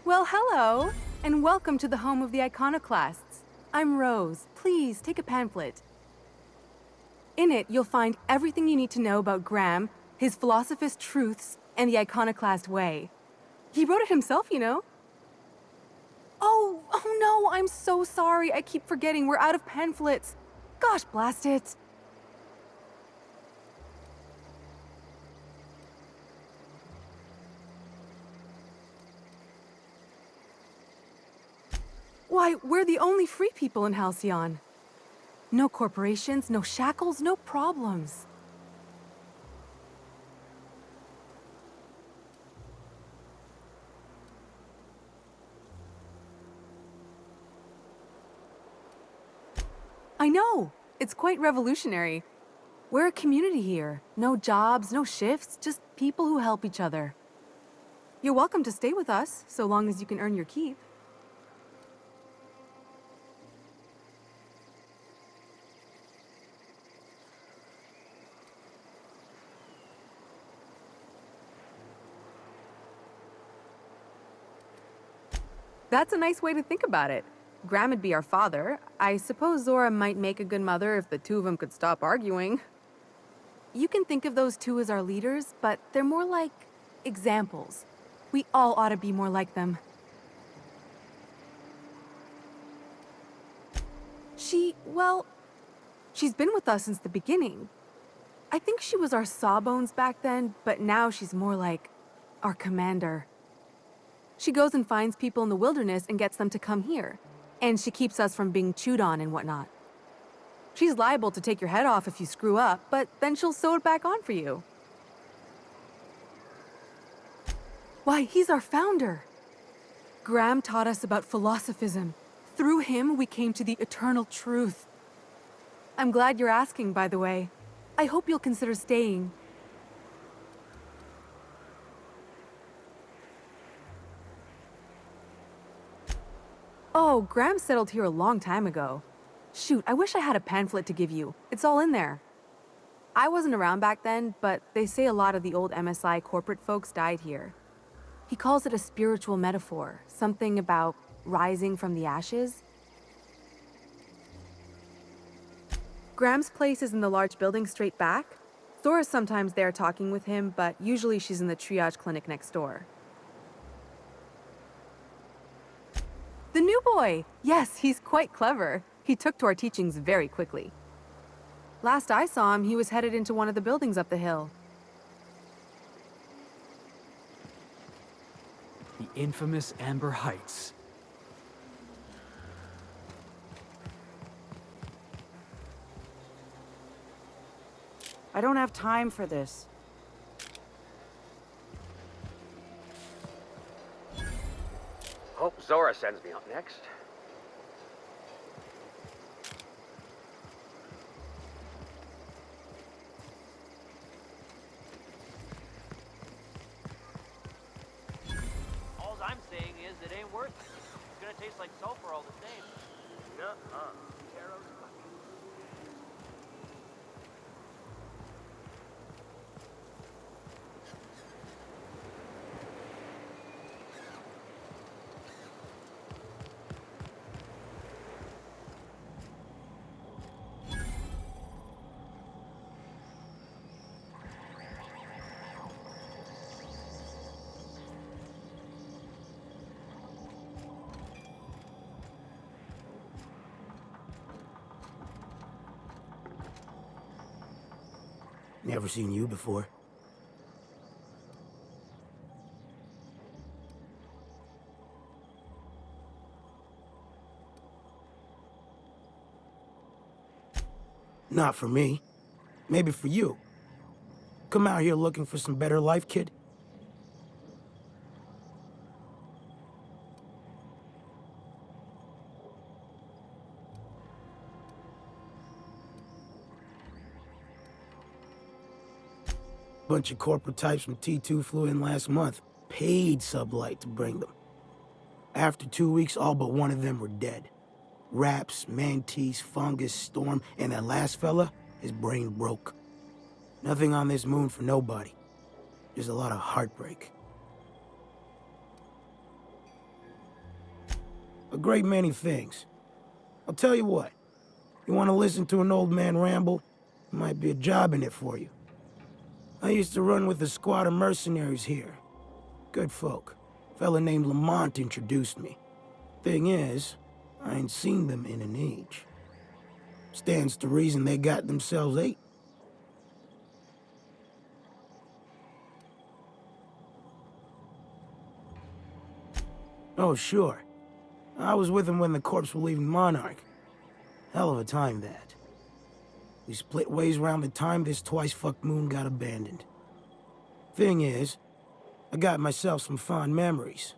U: Well, hello, and welcome to the home of the iconoclasts. I'm Rose. Please take a pamphlet. In it, you'll find everything you need to know about Graham, his philosophist truths, and the iconoclast way. He wrote it himself, you know. Oh no, I'm so sorry. I keep forgetting we're out of pamphlets. Gosh, blast it. Why, we're the only free people in Halcyon. No corporations, no shackles, no problems. I know! It's quite revolutionary. We're a community here. No jobs, no shifts, just people who help each other. You're welcome to stay with us, so long as you can earn your keep. That's a nice way to think about it. Graham would be our father. I suppose Zora might make a good mother if the two of them could stop arguing. You can think of those two as our leaders, but they're more like examples. We all ought to be more like them. Well, she's been with us since the beginning. I think she was our sawbones back then, but now she's more like our commander. She goes and finds people in the wilderness and gets them to come here. And she keeps us from being chewed on and whatnot. She's liable to take your head off if you screw up, but then she'll sew it back on for you. Why, he's our founder. Graham taught us about philosophism. Through him, we came to the eternal truth. I'm glad you're asking, by the way. I hope you'll consider staying. Oh, Graham settled here a long time ago. Shoot, I wish I had a pamphlet to give you. It's all in there. I wasn't around back then, but they say a lot of the old MSI corporate folks died here. He calls it a spiritual metaphor, something about rising from the ashes. Graham's place is in the large building straight back. Zora's sometimes there talking with him, but usually she's in the triage clinic next door. The new boy! Yes, he's quite clever. He took to our teachings very quickly. Last I saw him, he was headed into one of the buildings up the hill.
K: The infamous Amber Heights.
V: I don't have time for this.
E: Hope Zora sends me up next.
W: All I'm saying is it ain't worth it. It's gonna taste like sulfur all the same. Nuh-uh. Carol's fucking.
M: Never seen you before.
A: Not for me. Maybe for you. Come out here looking for some better life, kid? Bunch of corporate types from T2 flew in last month. Paid sublight to bring them. After 2 weeks, all but one of them were dead. Raps, mantis, fungus, storm, and that last fella, his brain broke. Nothing on this moon for nobody. Just a lot of heartbreak. A great many things. I'll tell you what. You want to listen to an old man ramble? There might be a job in it for you. I used to run with a squad of mercenaries here. Good folk. A fella named Lamont introduced me. Thing is, I ain't seen them in an age. Stands to reason they got themselves ate. Oh, sure. I was with them when the corps were leaving Monarch. Hell of a time, that. We split ways around the time this twice-fucked moon got abandoned. Thing is, I got myself some fond memories.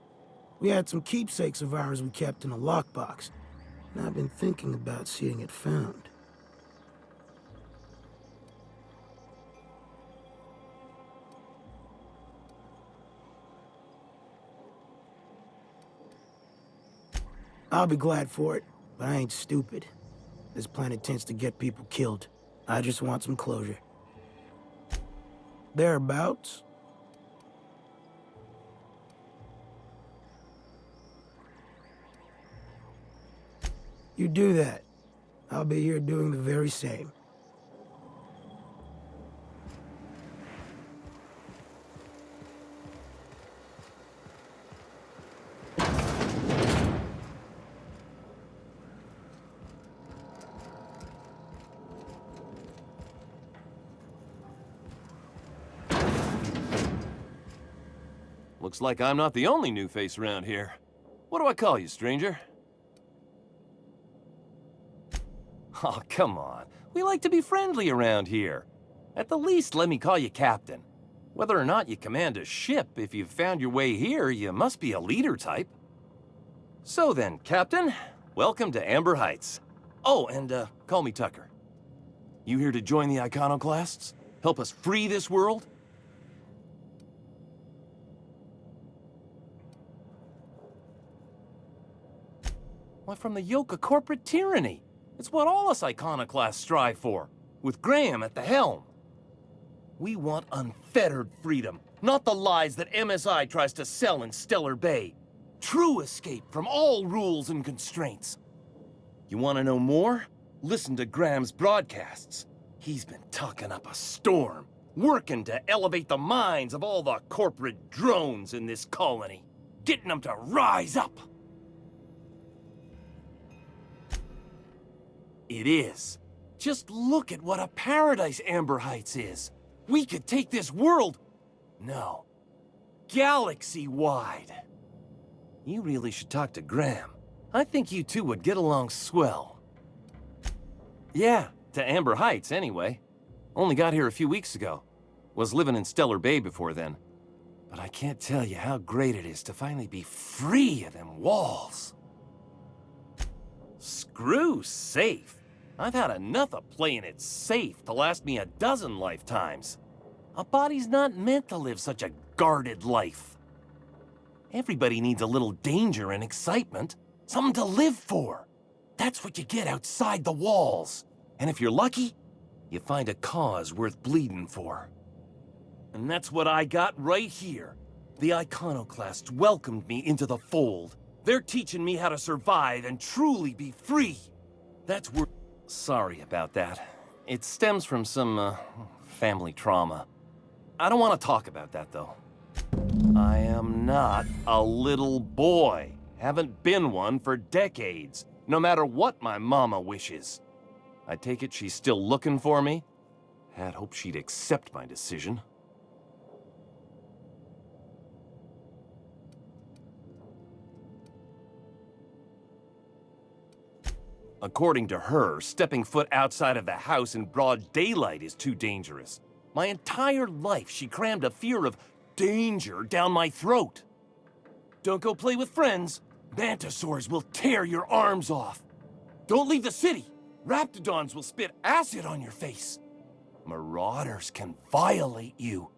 A: We had some keepsakes of ours we kept in a lockbox, and I've been thinking about seeing it found. I'll be glad for it, but I ain't stupid. This planet tends to get people killed. I just want some closure. Thereabouts. You do that. I'll be here doing the very same.
G: Looks like I'm not the only new face around here. What do I call you, stranger? Oh, come on. We like to be friendly around here. At the least, let me call you Captain. Whether or not you command a ship, if you've found your way here, you must be a leader type. So then, Captain, welcome to Amber Heights. Oh, and call me Tucker. You here to join the Iconoclasts? Help us free this world? Why, from the yoke of corporate tyranny. It's what all us iconoclasts strive for, with Graham at the helm. We want unfettered freedom, not the lies that MSI tries to sell in Stellar Bay. True escape from all rules and constraints. You want to know more? Listen to Graham's broadcasts. He's been talking up a storm, working to elevate the minds of all the corporate drones in this colony, getting them to rise up. It is. Just look at what a paradise Amber Heights is. We could take this world... No. Galaxy-wide. You really should talk to Graham. I think you two would get along swell. Yeah, to Amber Heights, anyway. Only got here a few weeks ago. Was living in Stellar Bay before then. But I can't tell you how great it is to finally be free of them walls. Screw safe. I've had enough of playing it safe to last me a dozen lifetimes. A body's not meant to live such a guarded life. Everybody needs a little danger and excitement, something to live for. That's what you get outside the walls. And if you're lucky, you find a cause worth bleeding for. And that's what I got right here. The Iconoclasts welcomed me into the fold. They're teaching me how to survive and truly be free. That's where... Sorry about that. It stems from some, family trauma. I don't want to talk about that, though. I am not a little boy. Haven't been one for decades, no matter what my mama wishes. I take it she's still looking for me? Had hoped she'd accept my decision. According to her, stepping foot outside of the house in broad daylight is too dangerous. My entire life, she crammed a fear of danger down my throat. Don't go play with friends. Mantisaurs will tear your arms off. Don't leave the city. Raptidons will spit acid on your face. Marauders can violate you.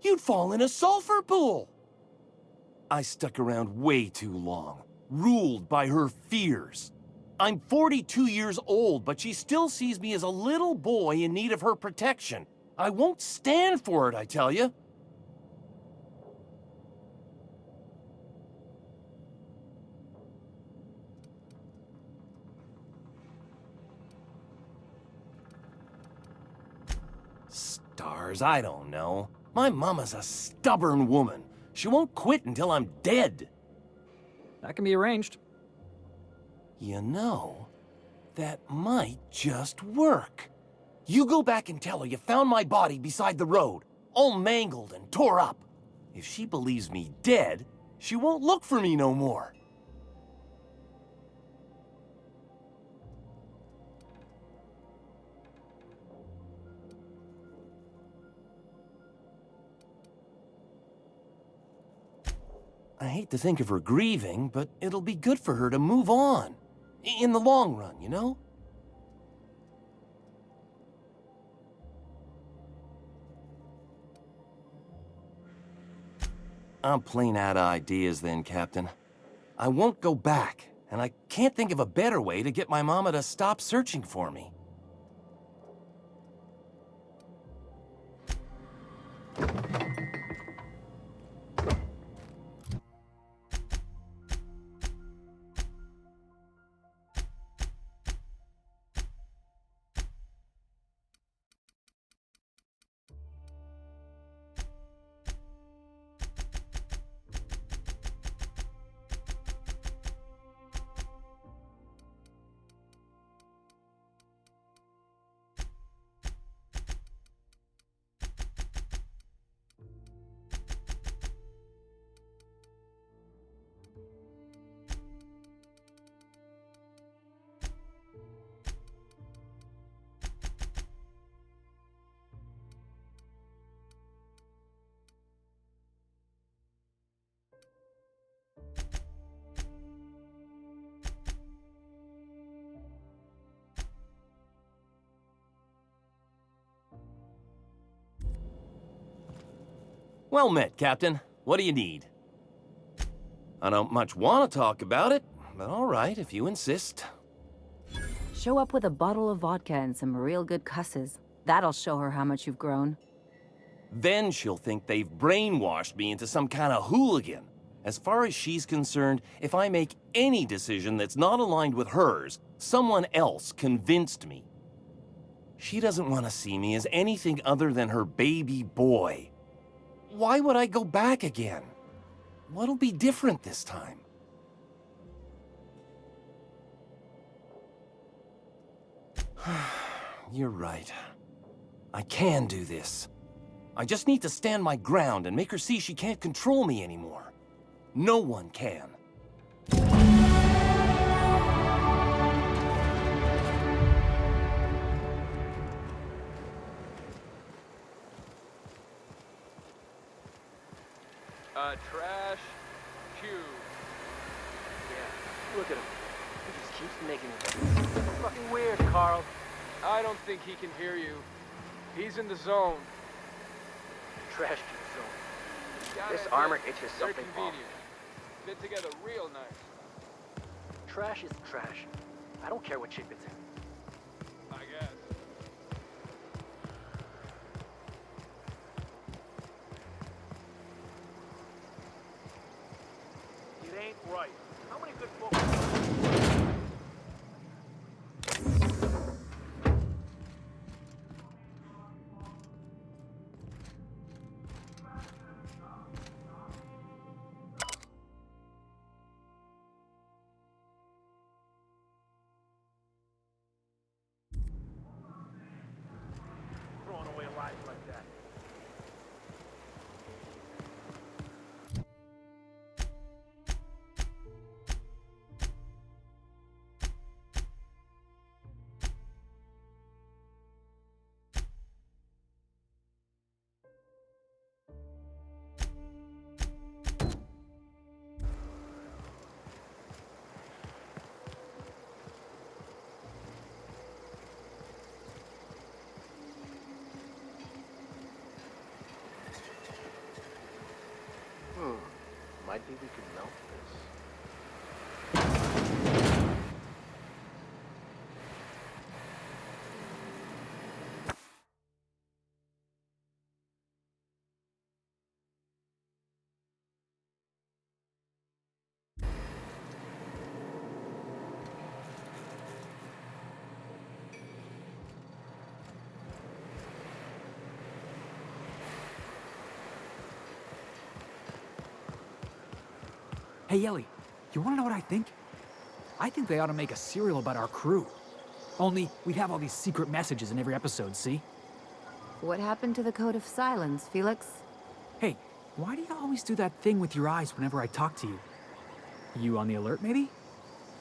G: You'd fall in a sulfur pool. I stuck around way too long, ruled by her fears. I'm 42 years old, but she still sees me as a little boy in need of her protection. I won't stand for it, I tell you. Stars, I don't know. My mama's a stubborn woman. She won't quit until I'm dead.
K: That can be arranged.
G: You know, that might just work. You go back and tell her you found my body beside the road, all mangled and tore up. If she believes me dead, she won't look for me no more. I hate to think of her grieving, but it'll be good for her to move on. In the long run, you know? I'm plain out of ideas then, Captain. I won't go back, and I can't think of a better way to get my mama to stop searching for me. Well met, Captain. What do you need? I don't much want to talk about it, but all right, if you insist.
C: Show up with a bottle of vodka and some real good cusses. That'll show her how much you've grown.
G: Then she'll think they've brainwashed me into some kind of hooligan. As far as she's concerned, if I make any decision that's not aligned with hers, someone else convinced me. She doesn't want to see me as anything other than her baby boy. Why would I go back again? What'll be different this time? You're right. I can do this. I just need to stand my ground and make her see she can't control me anymore. No one can.
W: Trash cube. Yeah, look at him. He just keeps making it. It's fucking weird, Carl. I don't think he can hear you. He's in the zone. Trash cube zone. This armor itches something wrong. Fit together real nice. Trash is trash. I don't care what shape it's in. I guess. It ain't right. How many good folks? Maybe we could melt this.
K: Hey, Ellie, you wanna know what I think? I think they ought to make a serial about our crew. Only, we'd have all these secret messages in every episode, see?
C: What happened to the code of silence, Felix?
K: Hey, why do you always do that thing with your eyes whenever I talk to you? You on the alert, maybe?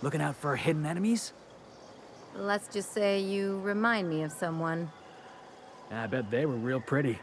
K: Looking out for hidden enemies?
C: Let's just say you remind me of someone.
K: I bet they were real pretty.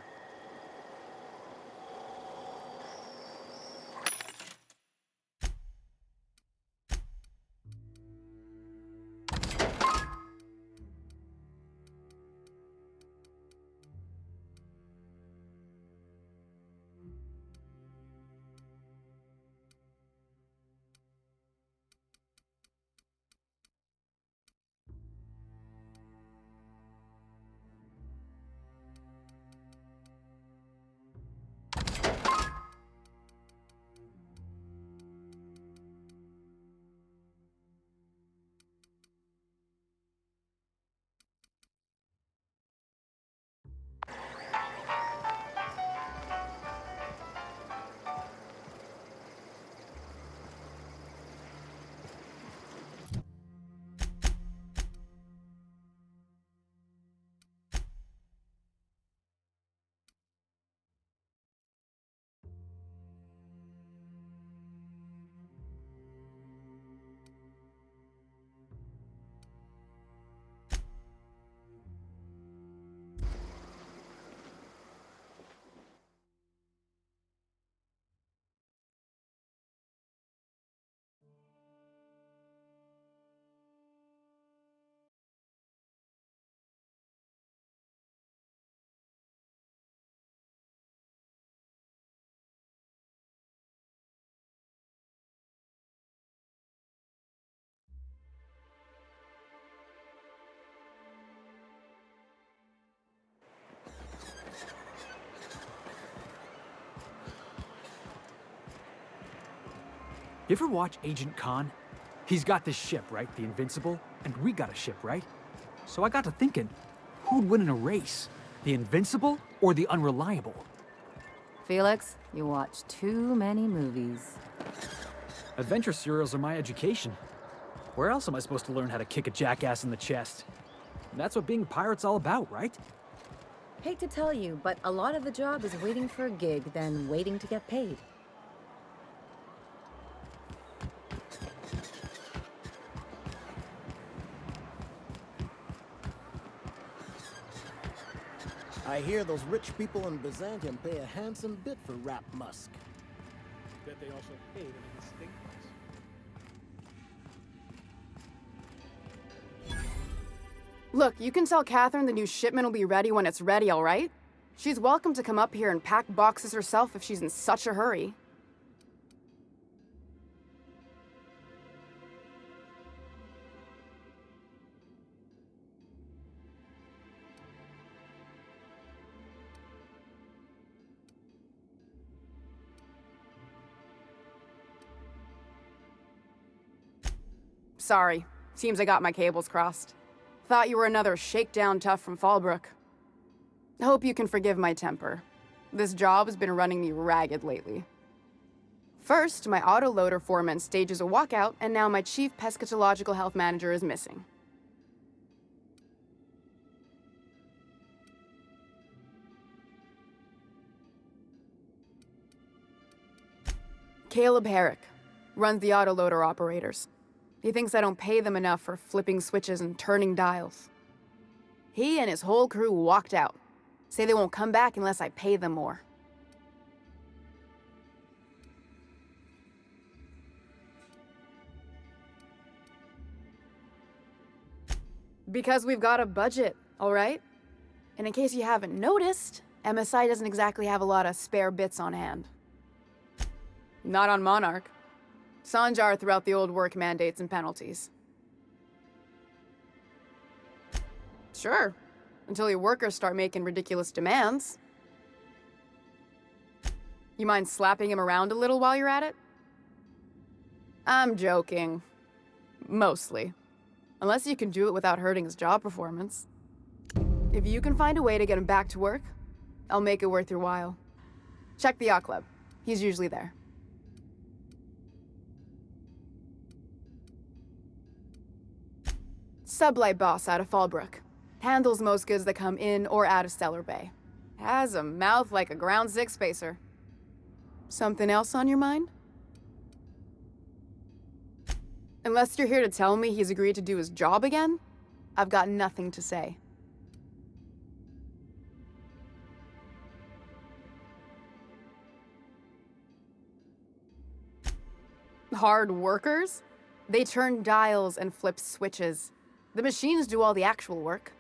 K: You ever watch Agent Khan? He's got this ship, right? The Invincible? And we got a ship, right? So I got to thinking, who'd win in a race? The Invincible or the Unreliable?
C: Felix, you watch too many movies.
K: Adventure serials are my education. Where else am I supposed to learn how to kick a jackass in the chest? That's what being a pirate's all about, right?
C: Hate to tell you, but a lot of the job is waiting for a gig, then waiting to get paid.
M: I hear those rich people in Byzantium pay a handsome bit for Rap Musk.
O: Bet they also paid an instinct price.
F: Look, you can tell Catherine the new shipment will be ready when it's ready, all right? She's welcome to come up here and pack boxes herself if she's in such a hurry. Sorry. Seems I got my cables crossed. Thought you were another shakedown tough from Fallbrook. Hope you can forgive my temper. This job has been running me ragged lately. First, my autoloader foreman stages a walkout, and now my chief pescatological health manager is missing. Caleb Herrick runs the autoloader operators. He thinks I don't pay them enough for flipping switches and turning dials. He and his whole crew walked out. Say they won't come back unless I pay them more. Because we've got a budget, all right? And in case you haven't noticed, MSI doesn't exactly have a lot of spare bits on hand. Not on Monarch. Sanjar threw out the old work mandates and penalties. Sure, until your workers start making ridiculous demands. You mind slapping him around a little while you're at it? I'm joking. Mostly. Unless you can do it without hurting his job performance. If you can find a way to get him back to work, I'll make it worth your while. Check the yacht club. He's usually there. Sublight boss out of Fallbrook. Handles most goods that come in or out of Stellar Bay. Has a mouth like a Ground 6 spacer. Something else on your mind? Unless you're here to tell me he's agreed to do his job again, I've got nothing to say. Hard workers? They turn dials and flip switches. The machines do all the actual work.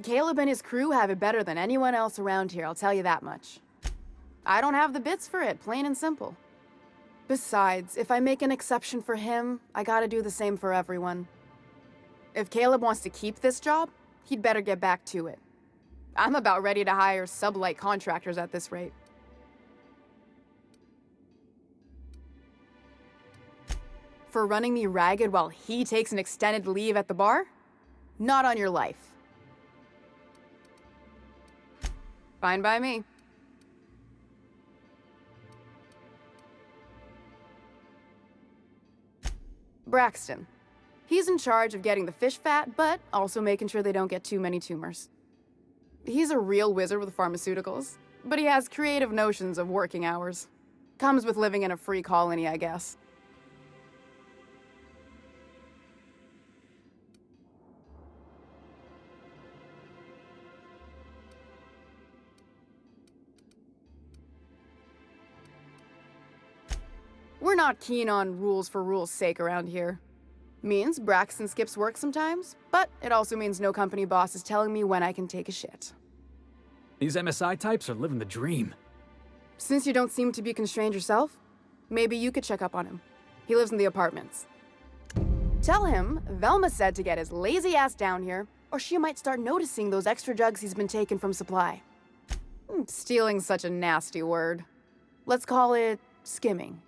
F: Caleb and his crew have it better than anyone else around here, I'll tell you that much. I don't have the bits for it, plain and simple. Besides, if I make an exception for him, I gotta do the same for everyone. If Caleb wants to keep this job, he'd better get back to it. I'm about ready to hire sublight contractors at this rate. For running me ragged while he takes an extended leave at the bar? Not on your life. Fine by me. Braxton. He's in charge of getting the fish fat, but also making sure they don't get too many tumors. He's a real wizard with pharmaceuticals, but he has creative notions of working hours. Comes with living in a free colony, I guess. We're not keen on rules for rules' sake around here. Means Braxton skips work sometimes, but it also means no company boss is telling me when I can take a shit.
K: These MSI types are living the dream.
F: Since you don't seem to be constrained yourself, maybe you could check up on him. He lives in the apartments. Tell him Velma said to get his lazy ass down here, or she might start noticing those extra drugs he's been taking from supply. Stealing's such a nasty word. Let's call it skimming.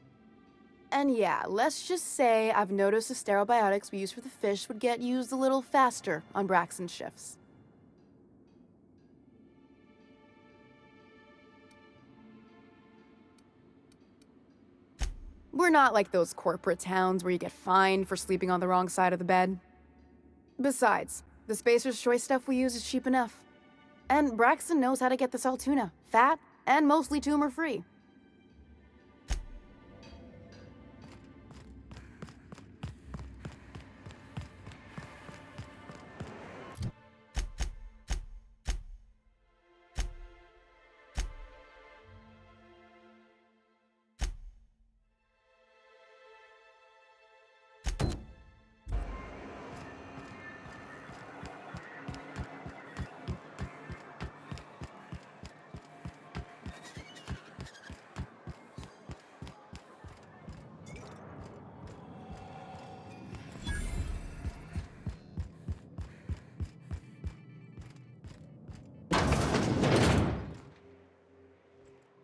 F: And yeah, let's just say I've noticed the sterile biotics we use for the fish would get used a little faster on Braxton's shifts. We're not like those corporate towns where you get fined for sleeping on the wrong side of the bed. Besides, the Spacer's Choice stuff we use is cheap enough. And Braxton knows how to get the salt tuna, fat, and mostly tumor-free.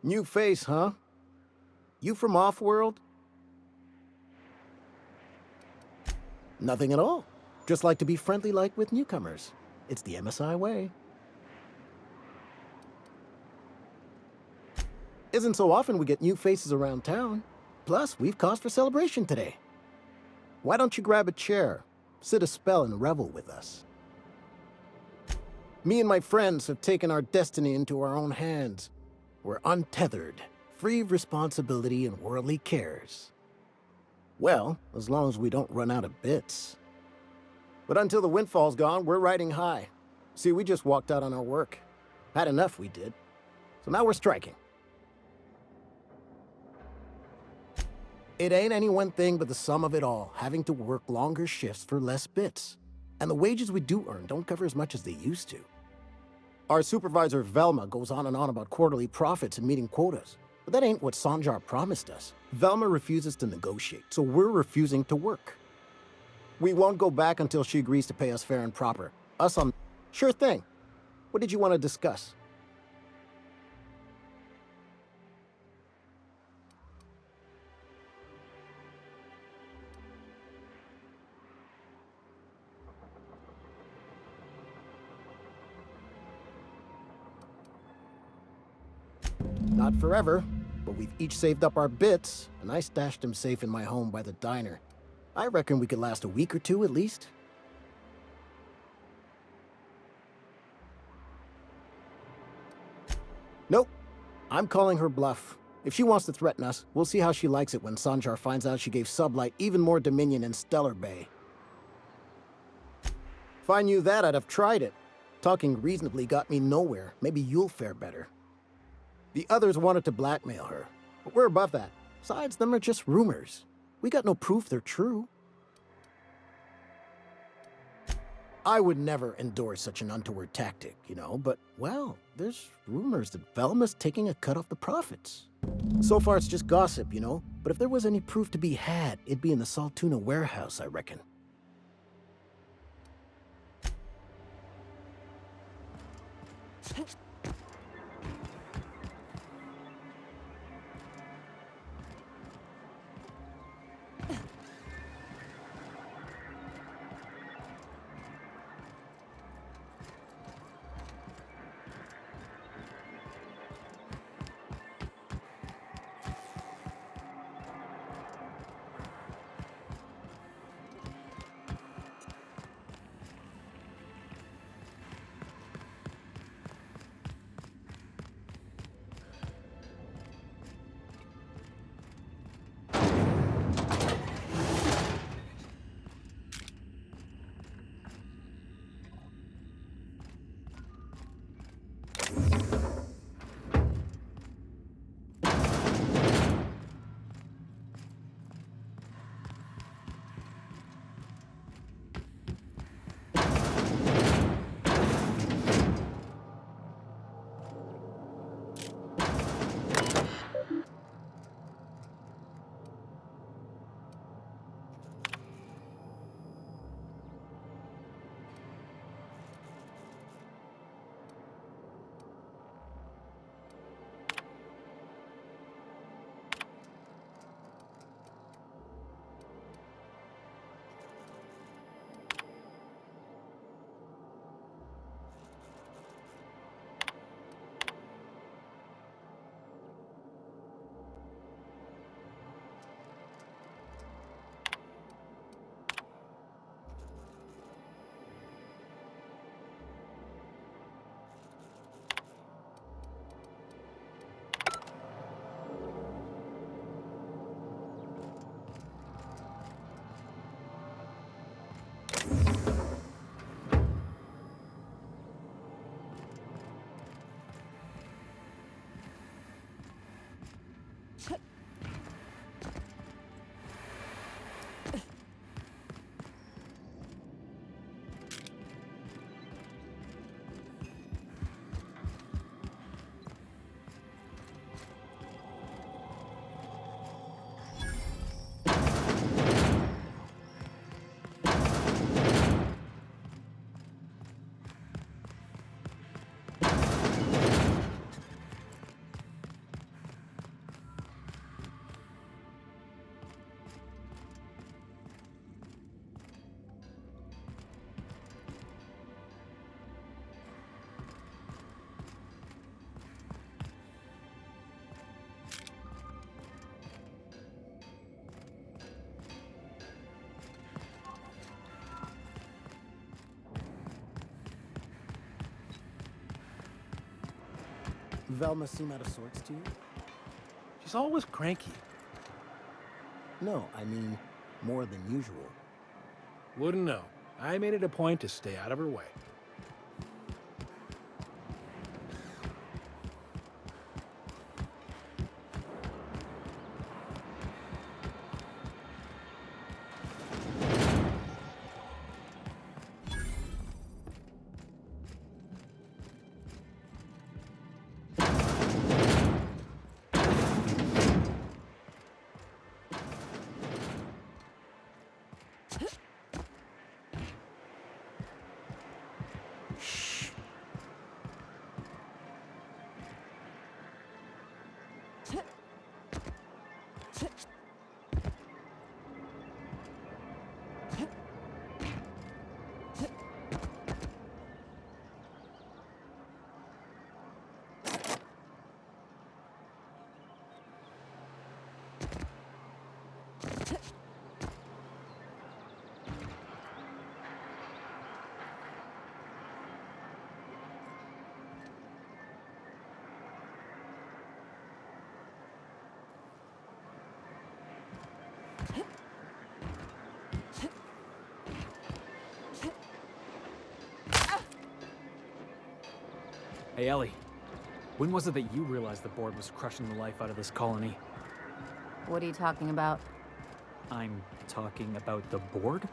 M: New face, huh? You from off-world? Nothing at all. Just like to be friendly like with newcomers. It's the MSI way. Isn't so often we get new faces around town. Plus, we've cause for celebration today. Why don't you grab a chair, sit a spell and revel with us? Me and my friends have taken our destiny into our own hands. We're untethered, free of responsibility and worldly cares. Well, as long as we don't run out of bits. But until the windfall's gone, we're riding high. See, we just walked out on our work. Had enough, we did. So now we're striking. It ain't any one thing but the sum of it all, having to work longer shifts for less bits. And the wages we do earn don't cover as much as they used to. Our supervisor, Velma, goes on and on about quarterly profits and meeting quotas. But that ain't what Sanjar promised us. Velma refuses to negotiate, so we're refusing to work. We won't go back until she agrees to pay us fair and proper. Us on... Sure thing. What did you want to discuss? Not forever, but we've each saved up our bits, and I stashed them safe in my home by the diner. I reckon we could last a week or two at least. Nope. I'm calling her bluff. If she wants to threaten us, we'll see how she likes it when Sanjar finds out she gave Sublight even more dominion in Stellar Bay. If I knew that, I'd have tried it. Talking reasonably got me nowhere. Maybe you'll fare better. The others wanted to blackmail her, but we're above that. Besides, them are just rumors. We got no proof they're true. I would never endorse such an untoward tactic, you know, but, well, there's rumors that Velma's taking a cut off the profits. So far, it's just gossip, you know, but if there was any proof to be had, it'd be in the Saltuna warehouse, I reckon. Velma seem out of sorts to you?
J: She's always cranky.
M: No, I mean, more than usual.
O: Wouldn't know. I made it a point to stay out of her way.
K: Hey, Ellie. When was it that you realized the board was crushing the life out of this colony?
C: What are you talking about?
K: I'm talking about the board?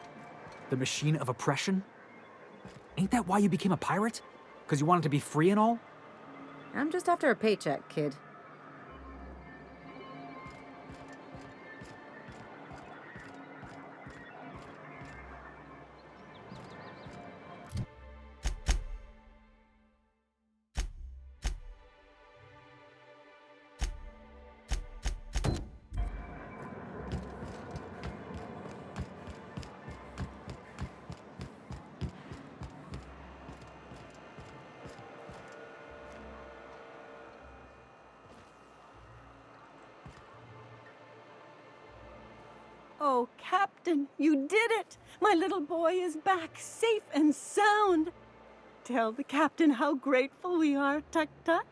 K: The machine of oppression? Ain't that why you became a pirate? Because you wanted to be free and all?
C: I'm just after a paycheck, kid.
D: Oh, Captain, you did it! My little boy is back, safe and sound. Tell the captain how grateful we are, Tuk-Tuk.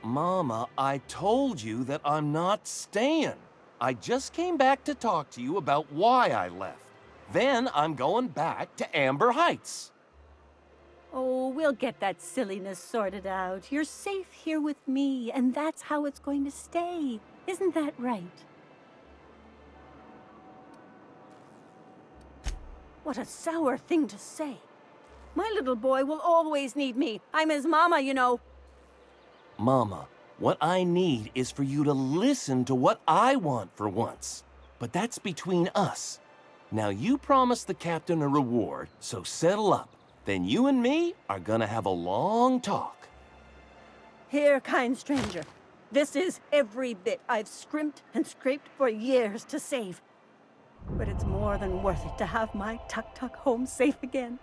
G: Mama, I told you that I'm not staying. I just came back to talk to you about why I left. Then I'm going back to Amber Heights.
D: Oh, we'll get that silliness sorted out. You're safe here with me, and that's how it's going to stay. Isn't that right? What a sour thing to say. My little boy will always need me. I'm his mama, you know.
G: Mama, what I need is for you to listen to what I want for once. But that's between us. Now you promised the captain a reward, so settle up. Then you and me are gonna have a long talk.
D: Here, kind stranger. This is every bit I've scrimped and scraped for years to save. But it's more than worth it to have my Tuk-Tuk home safe again.